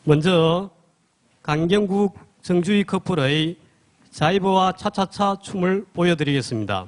먼저 강경국 정주희 커플의 자이버와 차차차 춤을 보여드리겠습니다.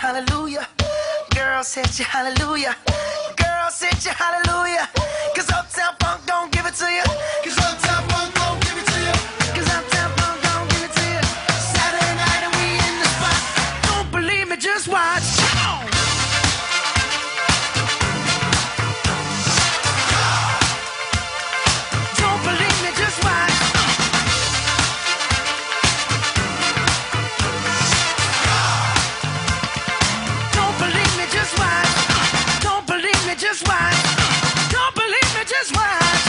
Hallelujah, girls hit you, hallelujah, girls hit you, hallelujah, 'cause Uptown Funk don't give it to you, 'cause Uptown Funk don't give it to you, 'cause Uptown Funk don't give it to you. Saturday night and we in the spot, don't believe me, just watch. Don't believe me, just watch. Don't believe me, just watch. Don't believe me, just watch. Don't believe me, just watch.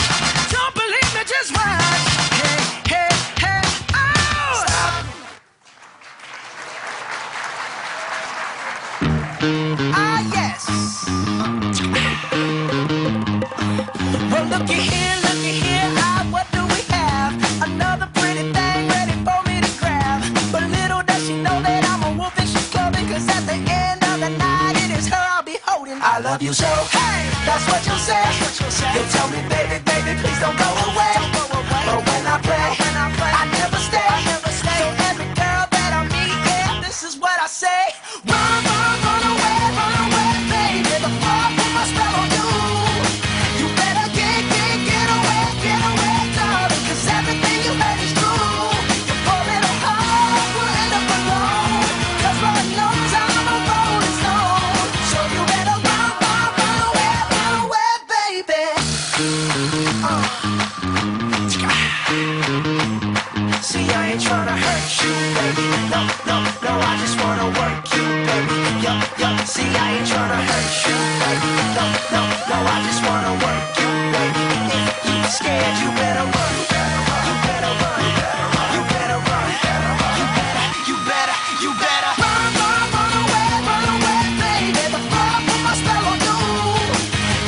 Don't believe me, just watch. Hey, hey, hey, oh! Stop. Ah, yes. Well, looky here, ah, what do we have? Another pretty thing ready for me to grab. But little does she know that I'm a wolf in sheep's clothing, 'cause at the end of the night, it is her I'll be holding. I love you so, hey, that's what you'll say. You tell me, baby, baby, please don't go away. But when I play, I never stay. So every girl that I meet, yeah, this is what I say. Run, run away, baby, before I put my spell on you. You better get away, darling, 'cause everything you heard is true. Your poor little heart will end up alone, 'cause Lord knows I'm a rolling stone. So you better run away, baby. See, I ain't tryna hurt you, baby. No, I just wanna work you, baby. Yo, see, I ain't tryna hurt you, baby. No, I just wanna work you, baby. If you scared, you better run. You better run. You better run. You better run away, baby, before I put my spell on you.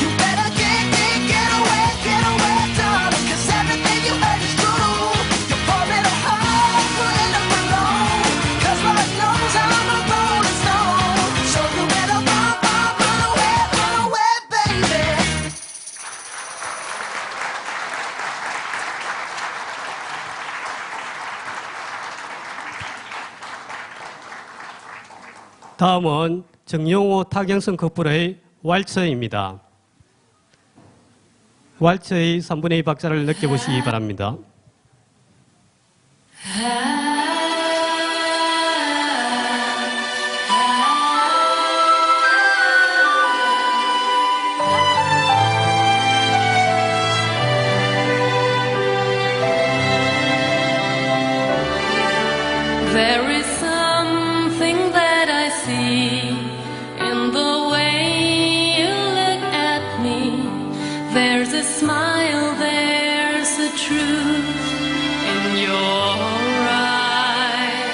You better get away, darling, 'cause everything you heard is true. Your poor little heart will end up alone, 'cause Lord knows I'm a rolling stone. So you better run away, baby. 다음은 정용호 타경선 커플의 왈츠입니다. 왈츠의 3분의 2 박자를 느껴보시기 바랍니다. There is something that I see in the way you look at me. There's a smile, there's a truth in your eyes.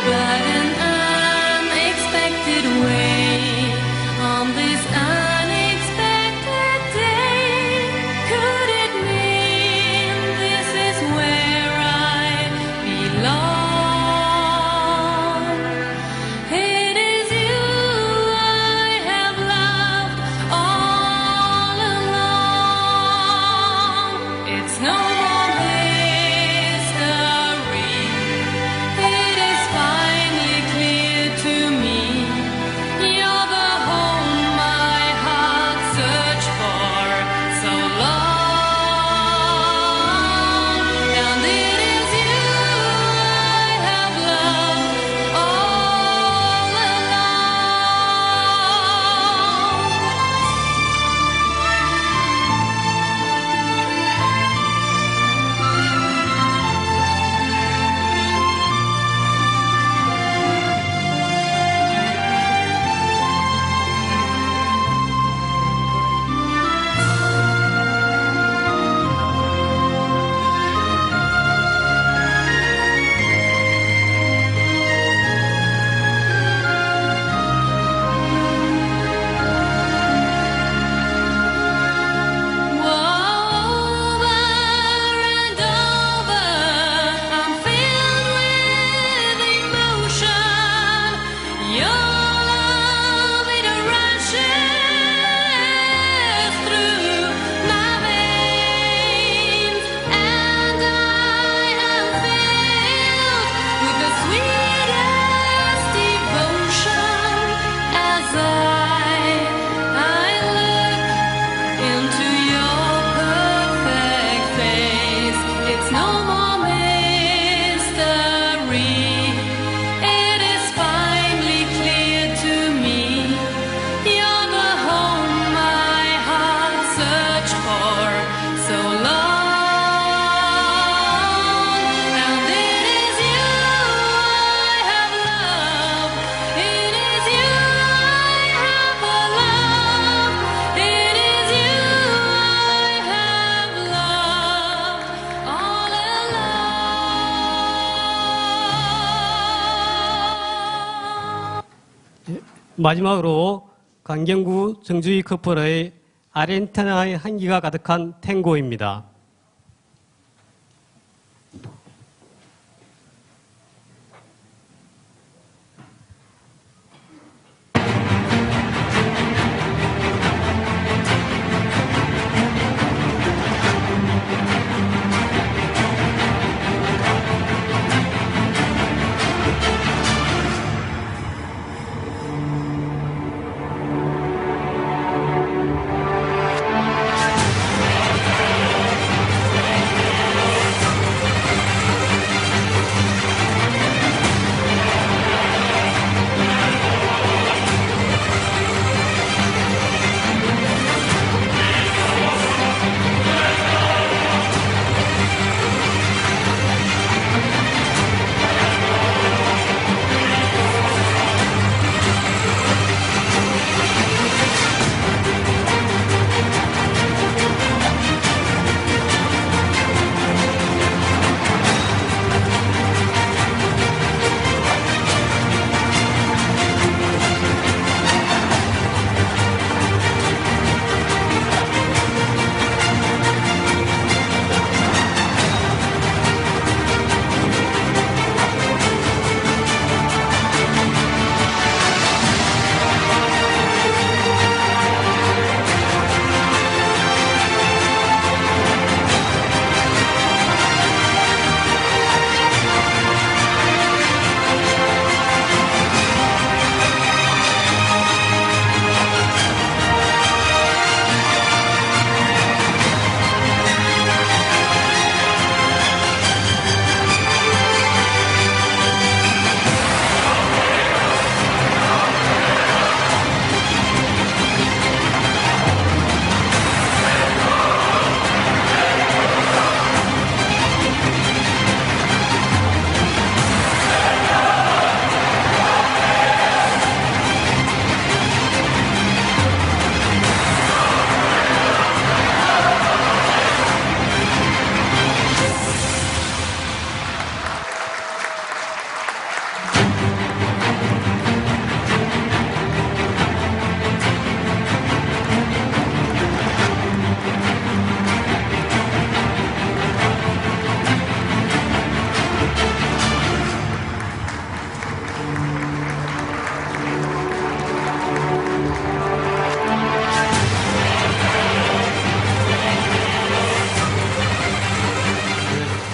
But in an unexpected way, on this unexpected day, could it mean this is where I belong? It is you I have loved all along. It's no 마지막으로 강경구 정주희 커플의 아르헨티나의 향기가 가득한 탱고입니다.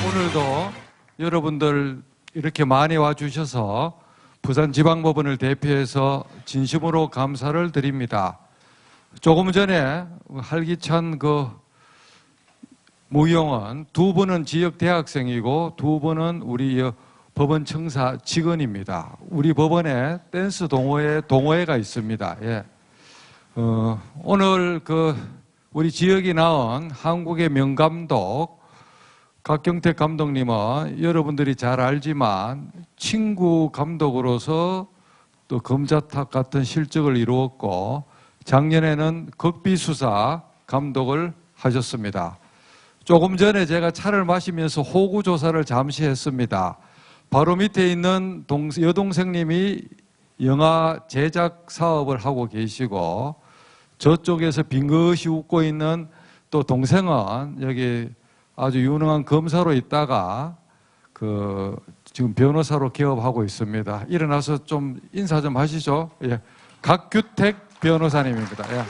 오늘도 여러분들 이렇게 많이 와주셔서 부산지방법원을 대표해서 진심으로 감사를 드립니다. 조금 전에 활기찬 그 무용은 두 분은 지역 대학생이고 두 분은 우리 법원 청사 직원입니다. 우리 법원에 댄스 동호회가 있습니다. 예. 오늘 우리 지역이 낳은 한국의 명감독 각경택 감독님은 여러분들이 잘 알지만 친구 감독으로서 또 검자탑 같은 실적을 이루었고 작년에는 극비수사 감독을 하셨습니다. 조금 전에 제가 차를 마시면서 호구 조사를 잠시 했습니다. 바로 밑에 있는 여동생님이 영화 제작 사업을 하고 계시고 저쪽에서 빙긋이 웃고 있는 또 동생은 여기 아주 유능한 검사로 있다가 지금 변호사로 개업하고 있습니다. 일어나서 좀 인사 좀 하시죠. 예. 각규택 변호사님입니다. 예.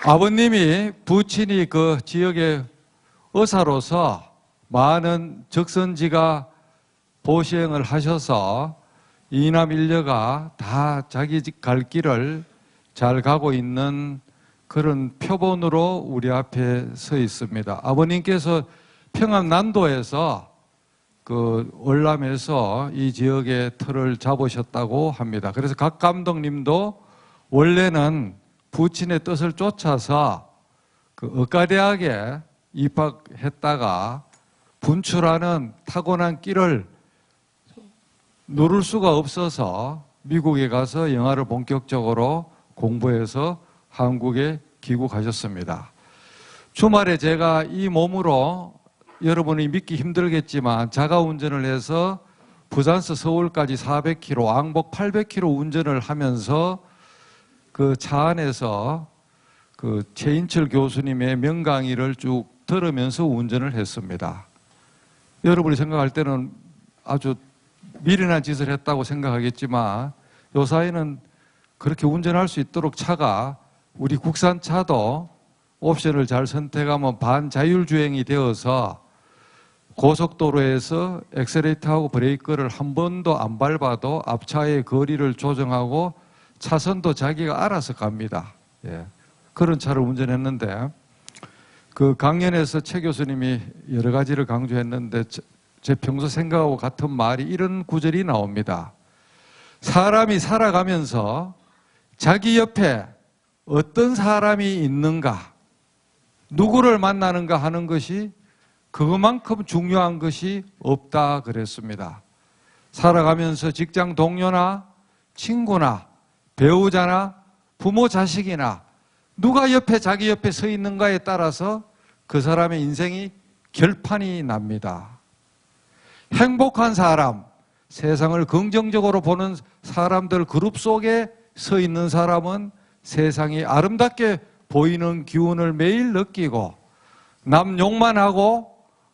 아버님이 부친이 그 지역의 의사로서 많은 적선지가 보시행을 하셔서 이남 일녀가 다 자기 갈 길을 잘 가고 있는 그런 표본으로 우리 앞에 서 있습니다. 아버님께서 평안남도에서 월남에서 이 지역의 틀을 잡으셨다고 합니다. 그래서 각 감독님도 원래는 부친의 뜻을 쫓아서 의과대학에 입학했다가 분출하는 타고난 끼를 누를 수가 없어서 미국에 가서 영화를 본격적으로 공부해서 한국에 귀국하셨습니다. 주말에 제가 이 몸으로 여러분이 믿기 힘들겠지만 자가운전을 해서 부산서 서울까지 400km, 왕복 800km 운전을 하면서 그 차 안에서 그 최인철 교수님의 명강의를 쭉 들으면서 운전을 했습니다. 여러분이 생각할 때는 아주 미련한 짓을 했다고 생각하겠지만 요 사이는 그렇게 운전할 수 있도록 차가 우리 국산 차도 옵션을 잘 선택하면 반자율주행이 되어서 고속도로에서 엑셀레이터하고 브레이크를 한 번도 안 밟아도 앞차의 거리를 조정하고 차선도 자기가 알아서 갑니다. 예. 그런 차를 운전했는데 그 강연에서 최 교수님이 여러 가지를 강조했는데 제 평소 생각하고 같은 말이 이런 구절이 나옵니다. 사람이 살아가면서 자기 옆에 어떤 사람이 있는가, 누구를 만나는가 하는 것이 그것만큼 중요한 것이 없다 그랬습니다. 살아가면서 직장 동료나 친구나 배우자나 부모 자식이나 누가 옆에 자기 옆에 서 있는가에 따라서 그 사람의 인생이 결판이 납니다. 행복한 사람, 세상을 긍정적으로 보는 사람들 그룹 속에 서 있는 사람은 세상이 아름답게 보이는 기운을 매일 느끼고 남 욕만 하고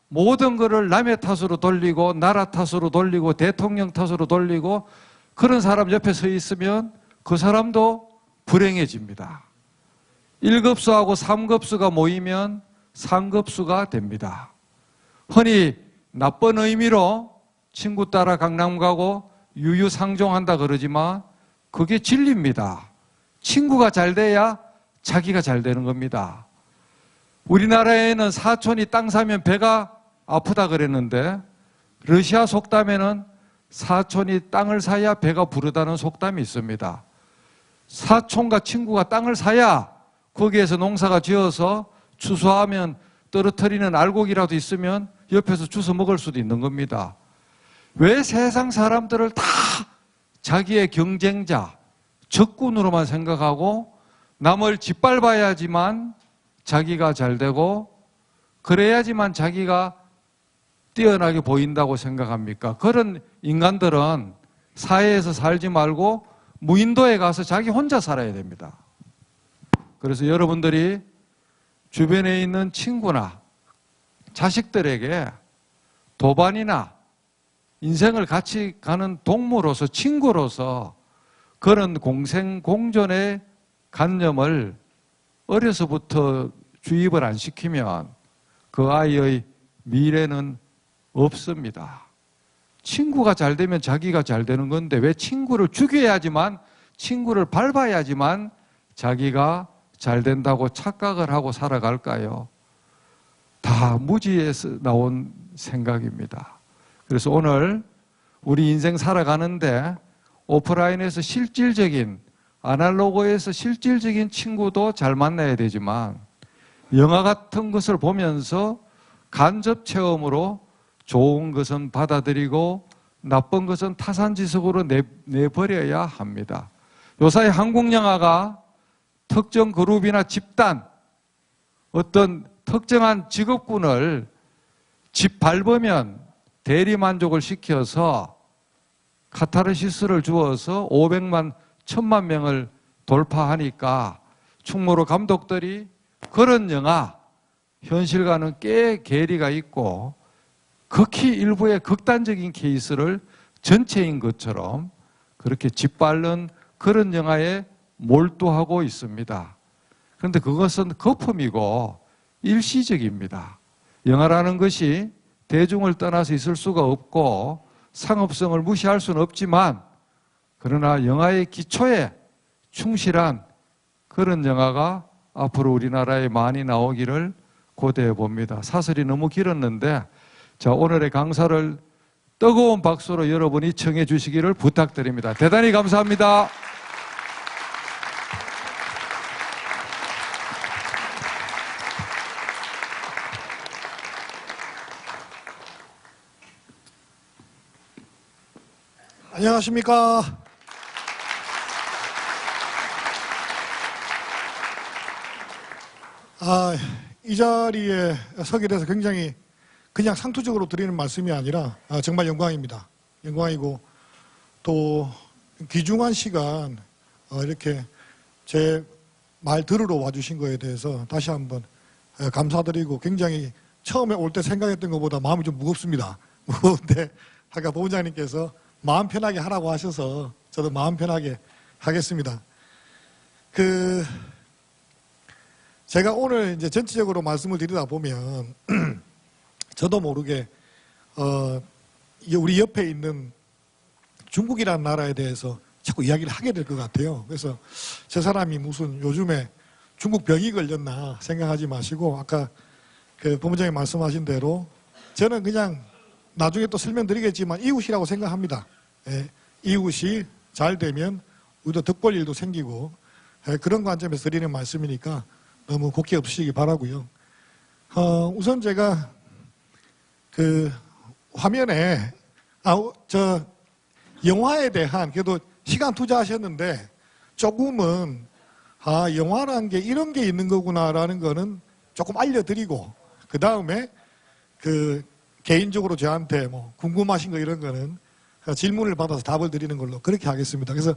모든 것을 남의 탓으로 돌리고 나라 탓으로 돌리고 대통령 탓으로 돌리고 그런 사람 옆에 서 있으면 그 사람도 불행해집니다. 1급수하고 3급수가 모이면 상급수가 됩니다. 흔히 나쁜 의미로 친구 따라 강남 가고 유유상종한다 그러지만 그게 진리입니다. 친구가 잘 돼야 자기가 잘 되는 겁니다. 우리나라에는 사촌이 땅 사면 배가 아프다 그랬는데 러시아 속담에는 사촌이 땅을 사야 배가 부르다는 속담이 있습니다. 사촌과 친구가 땅을 사야 거기에서 농사가 지어서 추수하면 떨어뜨리는 알곡이라도 있으면 옆에서 주워 먹을 수도 있는 겁니다. 왜 세상 사람들을 다 자기의 경쟁자, 적군으로만 생각하고 남을 짓밟아야지만 자기가 잘 되고 그래야지만 자기가 뛰어나게 보인다고 생각합니까? 그런 인간들은 사회에서 살지 말고 무인도에 가서 자기 혼자 살아야 됩니다. 그래서 여러분들이 주변에 있는 친구나 자식들에게 도반이나 인생을 같이 가는 동무로서 친구로서 그런 공생공존의 관념을 어려서부터 주입을 안 시키면 그 아이의 미래는 없습니다. 친구가 잘 되면 자기가 잘 되는 건데 왜 친구를 죽여야지만 친구를 밟아야지만 자기가 잘 된다고 착각을 하고 살아갈까요? 다 무지에서 나온 생각입니다. 그래서 오늘 우리 인생 살아가는데 오프라인에서 실질적인 아날로그에서 실질적인 친구도 잘 만나야 되지만 영화 같은 것을 보면서 간접 체험으로 좋은 것은 받아들이고 나쁜 것은 타산지석으로 내버려야 합니다. 요사이 한국 영화가 특정 그룹이나 집단, 어떤 특정한 직업군을 짓밟으면 대리만족을 시켜서 카타르시스를 주어서 500만, 1000만 명을 돌파하니까 충무로 감독들이 그런 영화, 현실과는 꽤 괴리가 있고 극히 일부의 극단적인 케이스를 전체인 것처럼 그렇게 짓밟는 그런 영화에 몰두하고 있습니다. 그런데 그것은 거품이고 일시적입니다. 영화라는 것이 대중을 떠나서 있을 수가 없고 상업성을 무시할 수는 없지만 그러나 영화의 기초에 충실한 그런 영화가 앞으로 우리나라에 많이 나오기를 고대해 봅니다. 사설이 너무 길었는데 자, 오늘의 강사를 뜨거운 박수로 여러분이 청해 주시기를 부탁드립니다. 대단히 감사합니다. 안녕하십니까. 이 자리에 서게 돼서 굉장히 그냥 상투적으로 드리는 말씀이 아니라 정말 영광입니다. 영광이고 또 귀중한 시간 이렇게 제 말 들으러 와주신 거에 대해서 다시 한번 감사드리고 굉장히 처음에 올 때 생각했던 것보다 마음이 좀 무겁습니다. 무거운데 아까 본부장님께서 마음 편하게 하라고 하셔서 저도 마음 편하게 하겠습니다. 제가 오늘 이제 전체적으로 말씀을 드리다 보면 저도 모르게 우리 옆에 있는 중국이라는 나라에 대해서 자꾸 이야기를 하게 될 것 같아요. 그래서 저 사람이 무슨 요즘에 중국 병이 걸렸나 생각하지 마시고 아까 그 본부장님 말씀하신 대로 저는 그냥 나중에 또 설명드리겠지만 이웃이라고 생각합니다. 예, 이웃이 잘 되면 우리도 덕볼 일도 생기고 그런 관점에서 드리는 말씀이니까 너무 곱게 없으시기 바라고요. 우선 제가 그 화면에 저 영화에 대한 그래도 시간 투자하셨는데 조금은 영화라는 게 이런 게 있는 거구나라는 거는 조금 알려드리고 그 다음에 그 개인적으로 저한테 뭐 궁금하신 거 이런 거는 질문을 받아서 답을 드리는 걸로 그렇게 하겠습니다. 그래서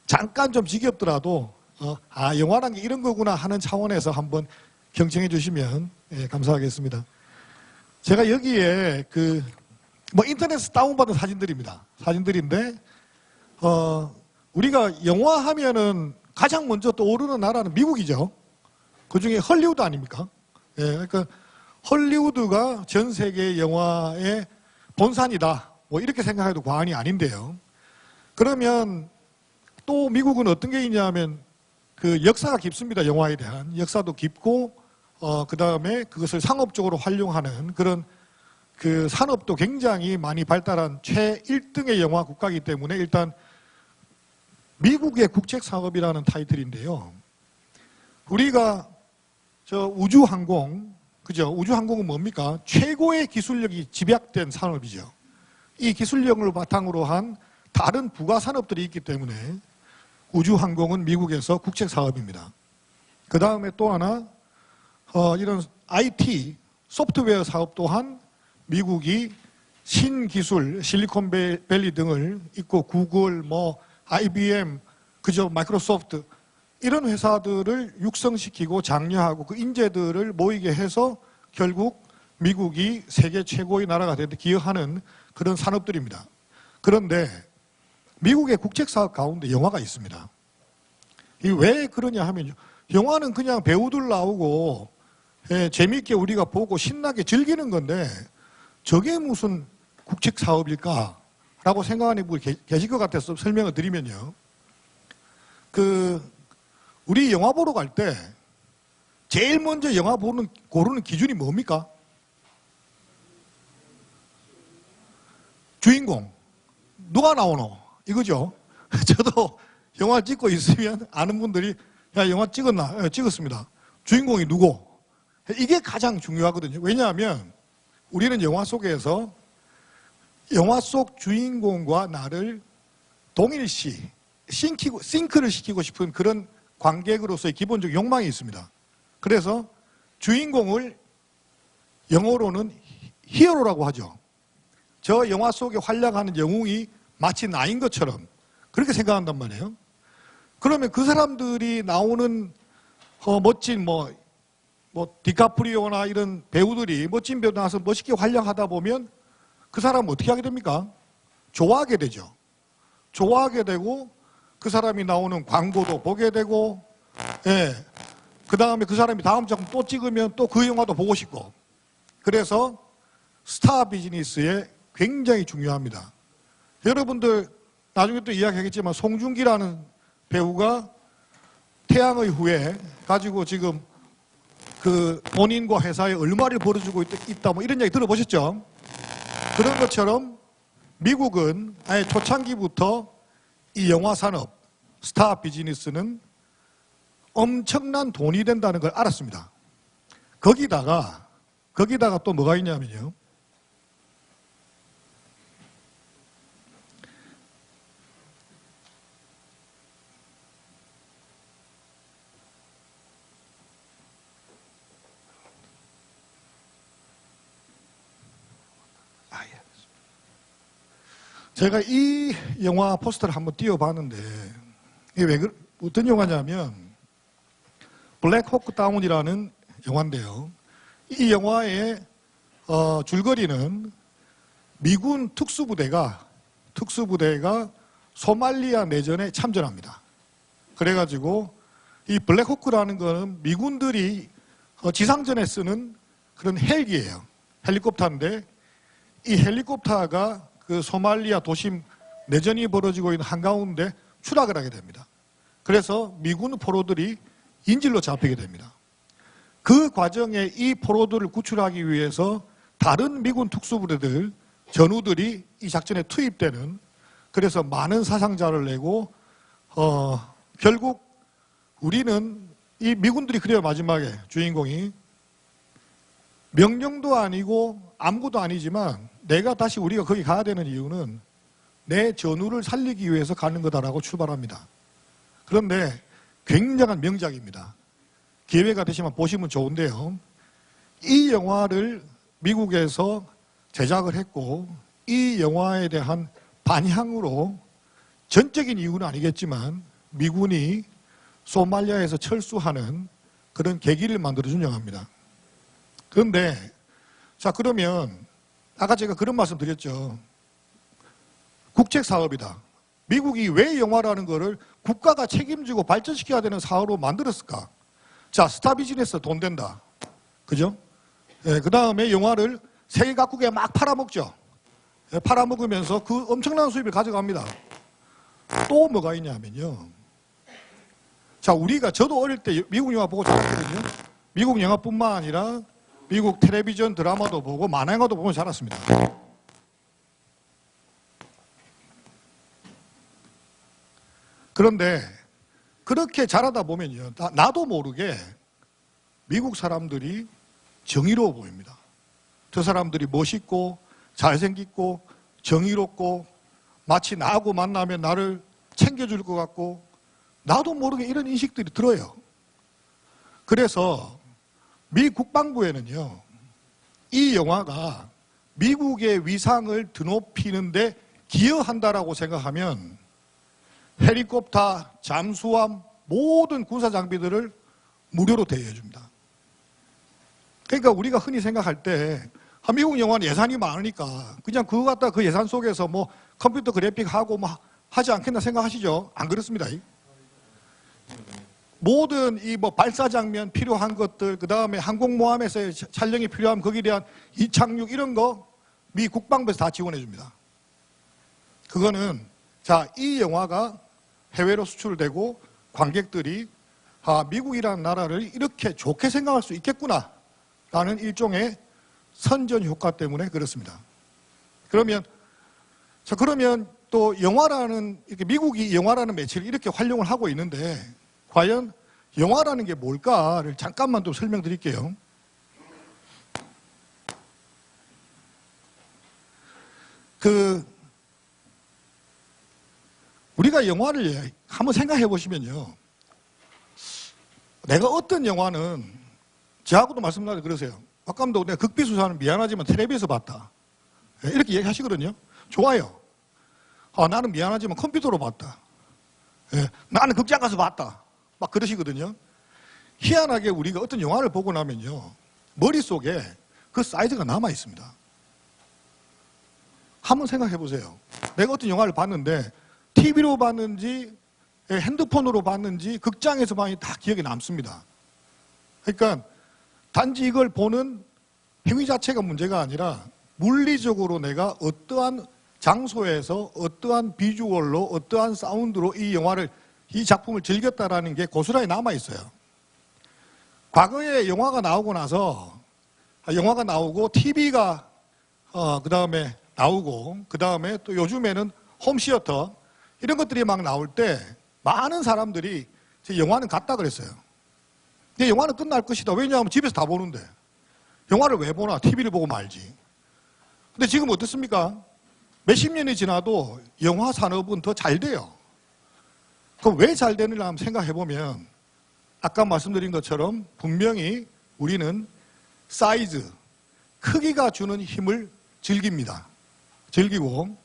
잠깐 좀 지겹더라도 영화라는 게 이런 거구나 하는 차원에서 한번 경청해 주시면 감사하겠습니다. 제가 여기에 뭐 인터넷에서 다운받은 사진들입니다. 사진들인데 우리가 영화 하면은 가장 먼저 떠오르는 나라는 미국이죠. 그 중에 헐리우드 아닙니까? 예, 그러니까 헐리우드가 전 세계 영화의 본산이다. 뭐 이렇게 생각해도 과언이 아닌데요. 그러면 또 미국은 어떤 게 있냐면 그 역사가 깊습니다. 영화에 대한 역사도 깊고 그 다음에 그것을 상업적으로 활용하는 그런 그 산업도 굉장히 많이 발달한 최 1등의 영화 국가이기 때문에 일단 미국의 국책사업이라는 타이틀인데요. 우리가 저 우주항공, 그죠? 우주항공은 뭡니까? 최고의 기술력이 집약된 산업이죠. 이 기술력을 바탕으로 한 다른 부가 산업들이 있기 때문에 우주항공은 미국에서 국책사업입니다. 그 다음에 또 하나 이런 IT, 소프트웨어 사업 또한 미국이 신기술, 실리콘밸리 등을 있고 구글, 뭐 IBM, 그저 마이크로소프트 이런 회사들을 육성시키고 장려하고 그 인재들을 모이게 해서 결국 미국이 세계 최고의 나라가 되는데 기여하는 그런 산업들입니다. 그런데 미국의 국책사업 가운데 영화가 있습니다. 이 왜 그러냐 하면 영화는 그냥 배우들 나오고 재미있게 우리가 보고 신나게 즐기는 건데 저게 무슨 국책사업일까? 라고 생각하는 분이 계실 것 같아서 설명을 드리면요. 우리 영화 보러 갈 때 제일 먼저 영화 고르는 기준이 뭡니까? 주인공. 누가 나오노? 이거죠. 저도 영화 찍고 있으면 아는 분들이 야, 영화 찍었나? 찍었습니다. 주인공이 누구? 이게 가장 중요하거든요. 왜냐하면 우리는 영화 속에서 영화 속 주인공과 나를 동일시 싱크를 시키고 싶은 그런 관객으로서의 기본적 욕망이 있습니다. 그래서 주인공을 영어로는 히어로라고 하죠. 저 영화 속에 활약하는 영웅이 마치 나인 것처럼 그렇게 생각한단 말이에요. 그러면 그 사람들이 나오는 멋진 뭐 디카프리오나 이런 배우들이 멋진 배우 나와서 멋있게 활약하다 보면 그 사람은 어떻게 하게 됩니까? 좋아하게 되죠. 좋아하게 되고 그 사람이 나오는 광고도 보게 되고 그 다음에 그 사람이 다음 작품 또 찍으면 또 그 영화도 보고 싶고 그래서 스타 비즈니스에 굉장히 중요합니다. 여러분들 나중에 또 이야기하겠지만 송중기라는 배우가 태양의 후예 가지고 지금 그 본인과 회사에 얼마를 벌어주고 있다 뭐 이런 얘기 들어보셨죠? 그런 것처럼 미국은 아예 초창기부터 이 영화 산업, 스타 비즈니스는 엄청난 돈이 된다는 걸 알았습니다. 거기다가 또 뭐가 있냐면요. 제가 이 영화 포스터를 한번 띄워봤는데 이게 어떤 영화냐면 블랙 호크 다운이라는 영화인데요. 이 영화의 줄거리는 미군 특수부대가 소말리아 내전에 참전합니다. 그래가지고 이 블랙 호크라는 거는 미군들이 지상전에 쓰는 그런 헬기예요. 헬리콥터인데 이 헬리콥터가 그 소말리아 도심 내전이 벌어지고 있는 한가운데 추락을 하게 됩니다. 그래서 미군 포로들이 인질로 잡히게 됩니다. 그 과정에 이 포로들을 구출하기 위해서 다른 미군 특수부대들, 전우들이 이 작전에 투입되는, 그래서 많은 사상자를 내고 결국 우리는 이 미군들이 그래요. 마지막에 주인공이 명령도 아니고 아무것도 아니지만 내가 다시 우리가 거기 가야 되는 이유는 내 전우를 살리기 위해서 가는 거다라고 출발합니다. 그런데 굉장한 명작입니다. 기회가 되시면 보시면 좋은데요. 이 영화를 미국에서 제작을 했고 이 영화에 대한 반향으로 전적인 이유는 아니겠지만 미군이 소말리아에서 철수하는 그런 계기를 만들어준 영화입니다. 그런데 자 그러면 아까 제가 그런 말씀 드렸죠. 국책사업이다. 미국이 왜 영화라는 거를 국가가 책임지고 발전시켜야 되는 사업으로 만들었을까? 자, 스타 비즈니스 돈 된다. 그죠? 예, 그 다음에 영화를 세계 각국에 막 팔아먹죠. 예, 팔아먹으면서 그 엄청난 수입을 가져갑니다. 또 뭐가 있냐면요. 자, 저도 어릴 때 미국 영화 보고 자랐거든요. 미국 영화뿐만 아니라 미국 텔레비전 드라마도 보고 만화 영화도 보고 자랐습니다. 그런데 그렇게 자라다 보면요. 나도 모르게 미국 사람들이 정의로워 보입니다. 저 사람들이 멋있고 잘생기고 정의롭고 마치 나하고 만나면 나를 챙겨줄 것 같고 나도 모르게 이런 인식들이 들어요. 그래서 미 국방부에는요. 이 영화가 미국의 위상을 드높이는데 기여한다라고 생각하면 헬리콥터, 잠수함, 모든 군사 장비들을 무료로 대여해 줍니다. 그러니까 우리가 흔히 생각할 때 미국 영화는 예산이 많으니까 그냥 그거 갖다 그 예산 속에서 뭐 컴퓨터 그래픽 하고 뭐 하지 않겠나 생각하시죠? 안 그렇습니다. 모든 이 뭐 발사 장면 필요한 것들, 그 다음에 항공모함에서의 촬영이 필요한 거기에 대한 이착륙 이런 거 미 국방부에서 다 지원해 줍니다. 그거는 자, 이 영화가 해외로 수출되고 관객들이 미국이라는 나라를 이렇게 좋게 생각할 수 있겠구나 라는 일종의 선전 효과 때문에 그렇습니다. 그러면 또 영화라는 이렇게 미국이 영화라는 매체를 이렇게 활용을 하고 있는데 과연 영화라는 게 뭘까를 잠깐만 좀 설명드릴게요. 우리가 영화를 한번 생각해 보시면요. 내가 어떤 영화는 저하고도 말씀나도 그러세요. 박 감독 내가 극비수사는 미안하지만 텔레비에서 봤다. 이렇게 얘기하시거든요. 좋아요. 나는 미안하지만 컴퓨터로 봤다. 나는 극장 가서 봤다. 막 그러시거든요. 희한하게 우리가 어떤 영화를 보고 나면요. 머릿속에 그 사이즈가 남아 있습니다. 한번 생각해 보세요. 내가 어떤 영화를 봤는데 TV로 봤는지 핸드폰으로 봤는지 극장에서 봤는지 다 기억에 남습니다. 그러니까 단지 이걸 보는 행위 자체가 문제가 아니라 물리적으로 내가 어떠한 장소에서 어떠한 비주얼로 어떠한 사운드로 이 작품을 즐겼다라는 게 고스란히 남아있어요. 과거에 영화가 나오고 나서 영화가 나오고 TV가 그 다음에 나오고 그 다음에 또 요즘에는 홈시어터 이런 것들이 막 나올 때 많은 사람들이 영화는 갔다 그랬어요. 근데 영화는 끝날 것이다. 왜냐하면 집에서 다 보는데 영화를 왜 보나? TV를 보고 말지. 근데 지금 어떻습니까? 몇십 년이 지나도 영화 산업은 더 잘 돼요. 그럼 왜 잘 되느냐 한번 생각해 보면 아까 말씀드린 것처럼 분명히 우리는 사이즈, 크기가 주는 힘을 즐깁니다. 즐기고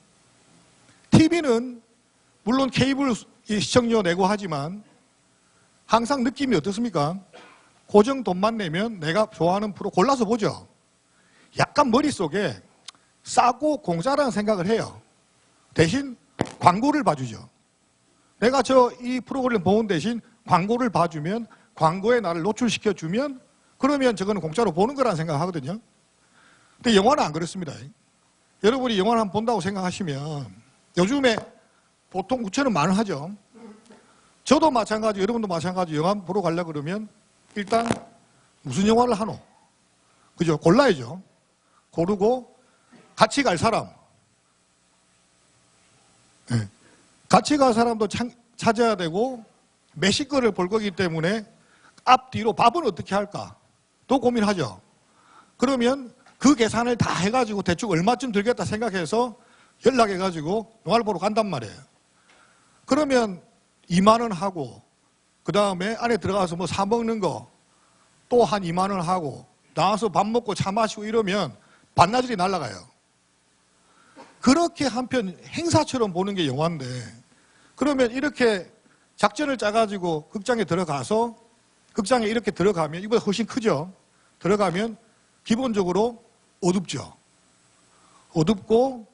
TV는 물론 케이블 시청료 내고 하지만 항상 느낌이 어떻습니까? 고정 돈만 내면 내가 좋아하는 프로 골라서 보죠. 약간 머릿속에 싸고 공짜라는 생각을 해요. 대신 광고를 봐주죠. 내가 이 프로그램 보는 대신 광고를 봐주면, 광고에 나를 노출시켜주면, 그러면 저거는 공짜로 보는 거라는 생각을 하거든요. 근데 영화는 안 그렇습니다. 여러분이 영화를 한번 본다고 생각하시면 요즘에 보통 9,000원 10,000원 하죠. 저도 마찬가지, 여러분도 마찬가지. 영화 보러 가려고 그러면 일단 무슨 영화를 하노? 그죠? 골라야죠. 고르고 같이 갈 사람. 네. 같이 갈 사람도 찾아야 되고 몇십 거를 볼 거기 때문에 앞뒤로 밥은 어떻게 할까? 또 고민하죠. 그러면 그 계산을 다 해가지고 대충 얼마쯤 들겠다 생각해서 연락해가지고 영화를 보러 간단 말이에요. 그러면 2만 원 하고 그 다음에 안에 들어가서 뭐 사 먹는 거 또 한 2만 원 하고 나와서 밥 먹고 차 마시고 이러면 반나절이 날아가요. 그렇게 한편 행사처럼 보는 게 영화인데, 그러면 이렇게 작전을 짜가지고 극장에 들어가서, 극장에 이렇게 들어가면 이보다 훨씬 크죠. 들어가면 기본적으로 어둡죠. 어둡고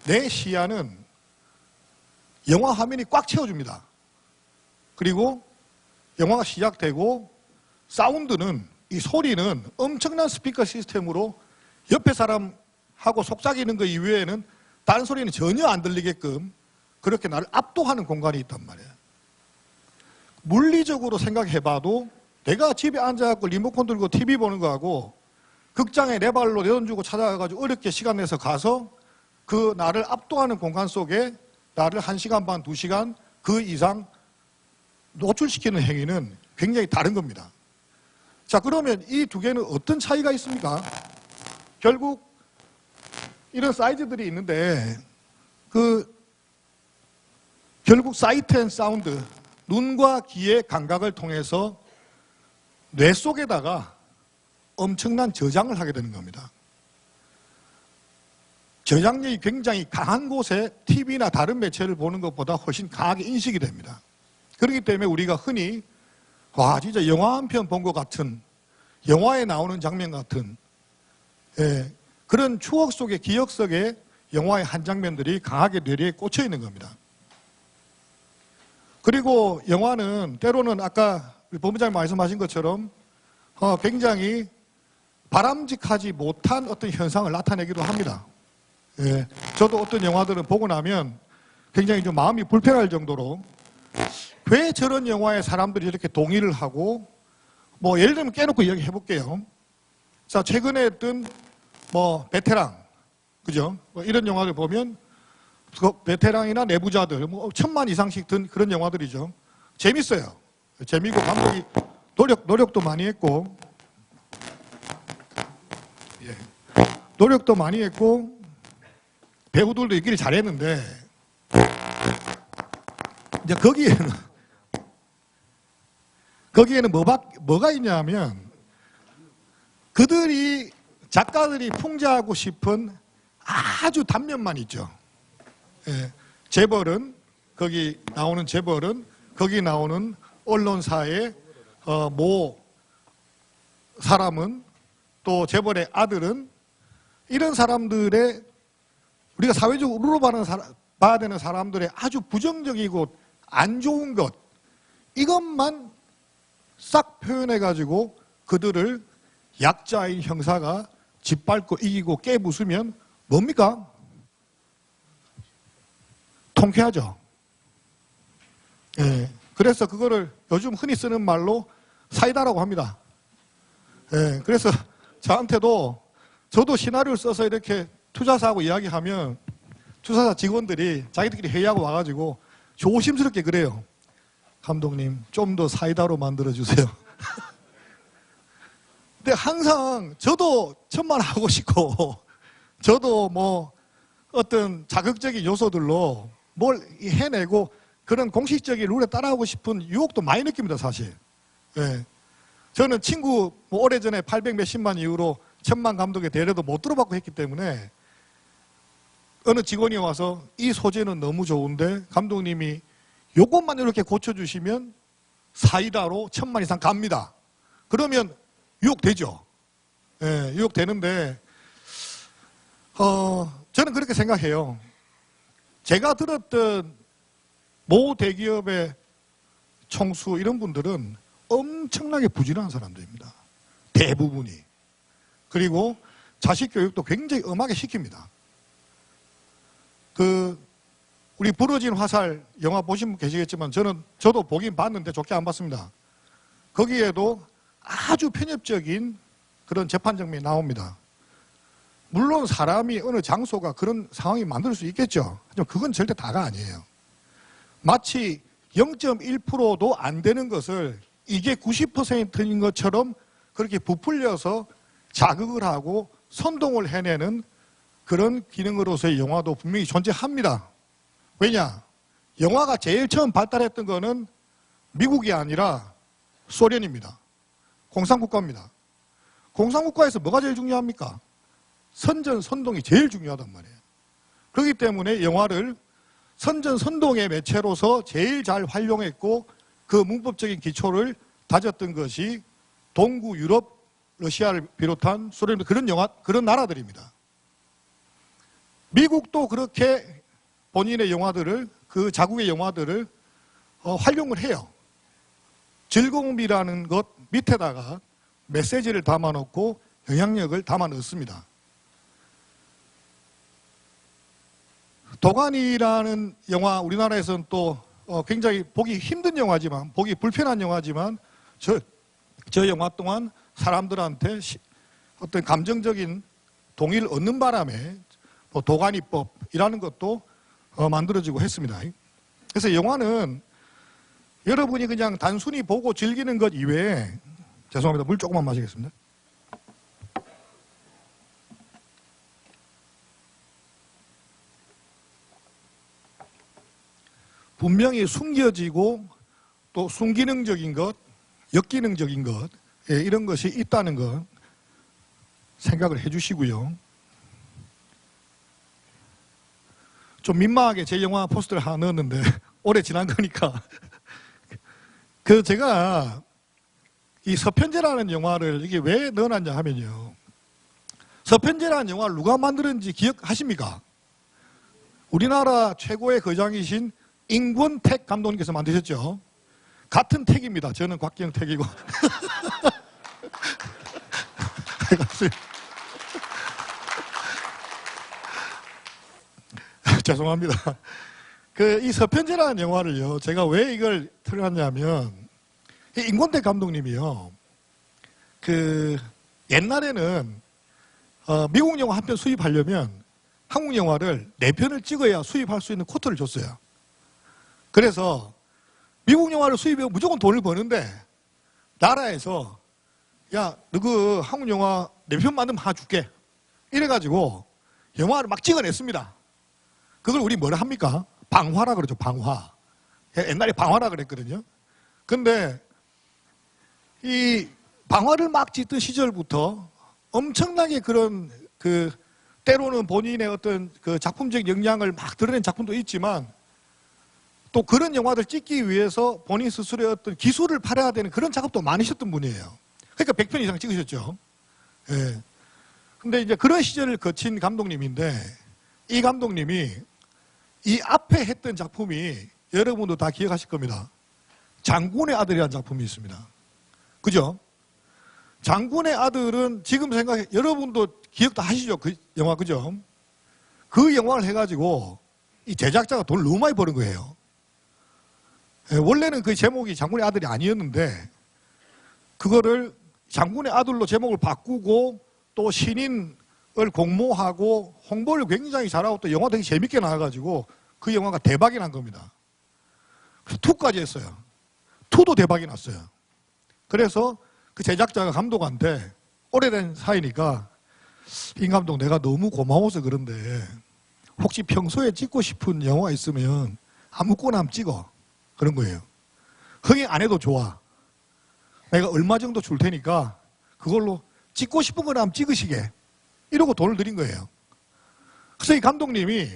내 시야는 영화 화면이 꽉 채워줍니다. 그리고 영화가 시작되고 사운드는, 이 소리는 엄청난 스피커 시스템으로 옆에 사람하고 속삭이는 거 이외에는 다른 소리는 전혀 안 들리게끔 그렇게 나를 압도하는 공간이 있단 말이에요. 물리적으로 생각해봐도 내가 집에 앉아갖고 리모컨 들고 TV 보는 거하고 극장에 내 발로 내 돈 주고 찾아가가지고 어렵게 시간 내서 가서 그 나를 압도하는 공간 속에 나를 1시간 반, 2시간 그 이상 노출시키는 행위는 굉장히 다른 겁니다. 자, 그러면 이 두 개는 어떤 차이가 있습니까? 결국 이런 사이즈들이 있는데 결국 사이트 앤 사운드, 눈과 귀의 감각을 통해서 뇌 속에다가 엄청난 저장을 하게 되는 겁니다. 저장력이 굉장히 강한 곳에 TV나 다른 매체를 보는 것보다 훨씬 강하게 인식이 됩니다. 그렇기 때문에 우리가 흔히 와, 진짜 영화 한 편 본 것 같은, 영화에 나오는 장면 같은, 그런 추억 속에, 기억 속에 영화의 한 장면들이 강하게 뇌리에 꽂혀 있는 겁니다. 그리고 영화는 때로는 아까 우리 본부장님 말씀하신 것처럼 굉장히 바람직하지 못한 어떤 현상을 나타내기도 합니다. 저도 어떤 영화들은 보고 나면 굉장히 좀 마음이 불편할 정도로 왜 저런 영화에 사람들이 이렇게 동의를 하고, 뭐 예를 들면 깨놓고 이야기해 볼게요. 자, 최근에 했던 뭐 베테랑, 그죠? 뭐 이런 영화를 보면 그 베테랑이나 내부자들 뭐 1,000만 이상씩 든 그런 영화들이죠. 재밌어요. 재미있고 감독이 노력도 많이 했고, 노력도 많이 했고 배우들도 있기를 잘했는데, 이제 거기에는 뭐가 있냐면 작가들이 풍자하고 싶은 아주 단면만 있죠. 재벌은, 거기 나오는 재벌은, 거기 나오는 언론사의 모 사람은, 또 재벌의 아들은, 이런 사람들의, 우리가 사회적으로 봐야 되는 사람들의 아주 부정적이고 안 좋은 것, 이것만 싹 표현해가지고 그들을 약자인 형사가 짓밟고 이기고 깨부수면 뭡니까? 통쾌하죠. 그래서 그거를 요즘 흔히 쓰는 말로 사이다라고 합니다. 그래서 저도 시나리오를 써서 이렇게 투자사하고 이야기하면 투자사 직원들이 자기들끼리 회의하고 와가지고 조심스럽게 그래요. 감독님, 좀 더 사이다로 만들어주세요. 근데 항상 저도 천만 하고 싶고, 저도 뭐 어떤 자극적인 요소들로 뭘 해내고 그런 공식적인 룰에 따라하고 싶은 유혹도 많이 느낍니다, 사실. 저는 친구 뭐 오래전에 800 몇십만 이후로 1,000만 감독의 대례도 못 들어받고 했기 때문에 어느 직원이 와서 이 소재는 너무 좋은데 감독님이 요것만 이렇게 고쳐주시면 사이다로 1000만 이상 갑니다. 그러면 유혹되죠. 예, 유혹되는데 저는 그렇게 생각해요. 제가 들었던 모 대기업의 총수 이런 분들은 엄청나게 부지런한 사람들입니다. 대부분이. 그리고 자식 교육도 굉장히 엄하게 시킵니다. 우리 부러진 화살 영화 보신 분 계시겠지만 저도 보긴 봤는데 좋게 안 봤습니다. 거기에도 아주 편협적인 그런 재판 장면이 나옵니다. 물론 사람이 어느 장소가 그런 상황이 만들 수 있겠죠. 하지만 그건 절대 다가 아니에요. 마치 0.1%도 안 되는 것을 이게 90%인 것처럼 그렇게 부풀려서 자극을 하고 선동을 해내는 그런 기능으로서의 영화도 분명히 존재합니다. 왜냐? 영화가 제일 처음 발달했던 거는 미국이 아니라 소련입니다. 공산국가입니다. 공산국가에서 뭐가 제일 중요합니까? 선전선동이 제일 중요하단 말이에요. 그렇기 때문에 영화를 선전선동의 매체로서 제일 잘 활용했고 그 문법적인 기초를 다졌던 것이 동구 유럽, 러시아를 비롯한 소련, 그런 나라들입니다. 미국도 그렇게 본인의 영화들을, 그 자국의 영화들을 활용을 해요. 즐거움이라는 것 밑에다가 메시지를 담아놓고 영향력을 담아 넣습니다. 도가니라는 영화, 우리나라에서는 또 굉장히 보기 힘든 영화지만, 보기 불편한 영화지만 저 영화 동안 사람들한테 어떤 감정적인 동의를 얻는 바람에 도가니법이라는 것도 만들어지고 했습니다. 그래서 영화는 여러분이 그냥 단순히 보고 즐기는 것 이외에, 죄송합니다. 물 조금만 마시겠습니다. 분명히 숨겨지고 또 순기능적인 것, 역기능적인 것, 이런 것이 있다는 것 생각을 해 주시고요. 좀 민망하게 제 영화 포스터를 하나 넣었는데 오래 지난 거니까 제가 이 서편제라는 영화를 이게 왜 넣어놨냐 하면요, 서편제라는 영화를 누가 만들었는지 기억하십니까? 우리나라 최고의 거장이신 임권택 감독님께서 만드셨죠. 같은 택입니다. 저는 곽기영 택이고. 죄송합니다. 이 서편제라는 영화를요, 제가 왜 이걸 틀어놨냐면, 임권택 감독님이요, 옛날에는 미국 영화 한 편 수입하려면 한국 영화를 4편을 찍어야 수입할 수 있는 쿼터를 줬어요. 그래서 미국 영화를 수입해 무조건 돈을 버는데 나라에서 야, 너 그 한국 영화 4편 만들면 하나 줄게. 이래가지고 영화를 막 찍어냈습니다. 그걸 우리 뭐라 합니까? 방화라 그러죠, 방화. 옛날에 방화라 그랬거든요. 근데 이 방화를 막 짓던 시절부터 엄청나게 그런 때로는 본인의 어떤 작품적 역량을 막 드러낸 작품도 있지만 또 그런 영화들 찍기 위해서 본인 스스로의 어떤 기술을 팔아야 되는 그런 작업도 많으셨던 분이에요. 그러니까 100편 이상 찍으셨죠. 예. 근데 이제 그런 시절을 거친 감독님인데 이 감독님이 이 앞에 했던 작품이 여러분도 다 기억하실 겁니다. 장군의 아들이라는 작품이 있습니다. 그죠? 장군의 아들은 지금 생각해, 여러분도 기억도 하시죠? 그 영화, 그죠? 그 영화를 해가지고 이 제작자가 돈을 너무 많이 버는 거예요. 원래는 그 제목이 장군의 아들이 아니었는데 그거를 장군의 아들로 제목을 바꾸고 또 신인을 공모하고 홍보를 굉장히 잘하고 또 영화 되게 재밌게 나와가지고 그 영화가 대박이 난 겁니다. 그래서 2까지 했어요. 2도 대박이 났어요. 그래서 그 제작자가 감독한테 오래된 사이니까 이 감독 내가 너무 고마워서 그런데 혹시 평소에 찍고 싶은 영화 있으면 아무거나 한번 찍어. 그런 거예요. 흥행 안 해도 좋아. 내가 얼마 정도 줄 테니까 그걸로 찍고 싶은 거나 한번 찍으시게. 이러고 돈을 드린 거예요. 그래서 이 감독님이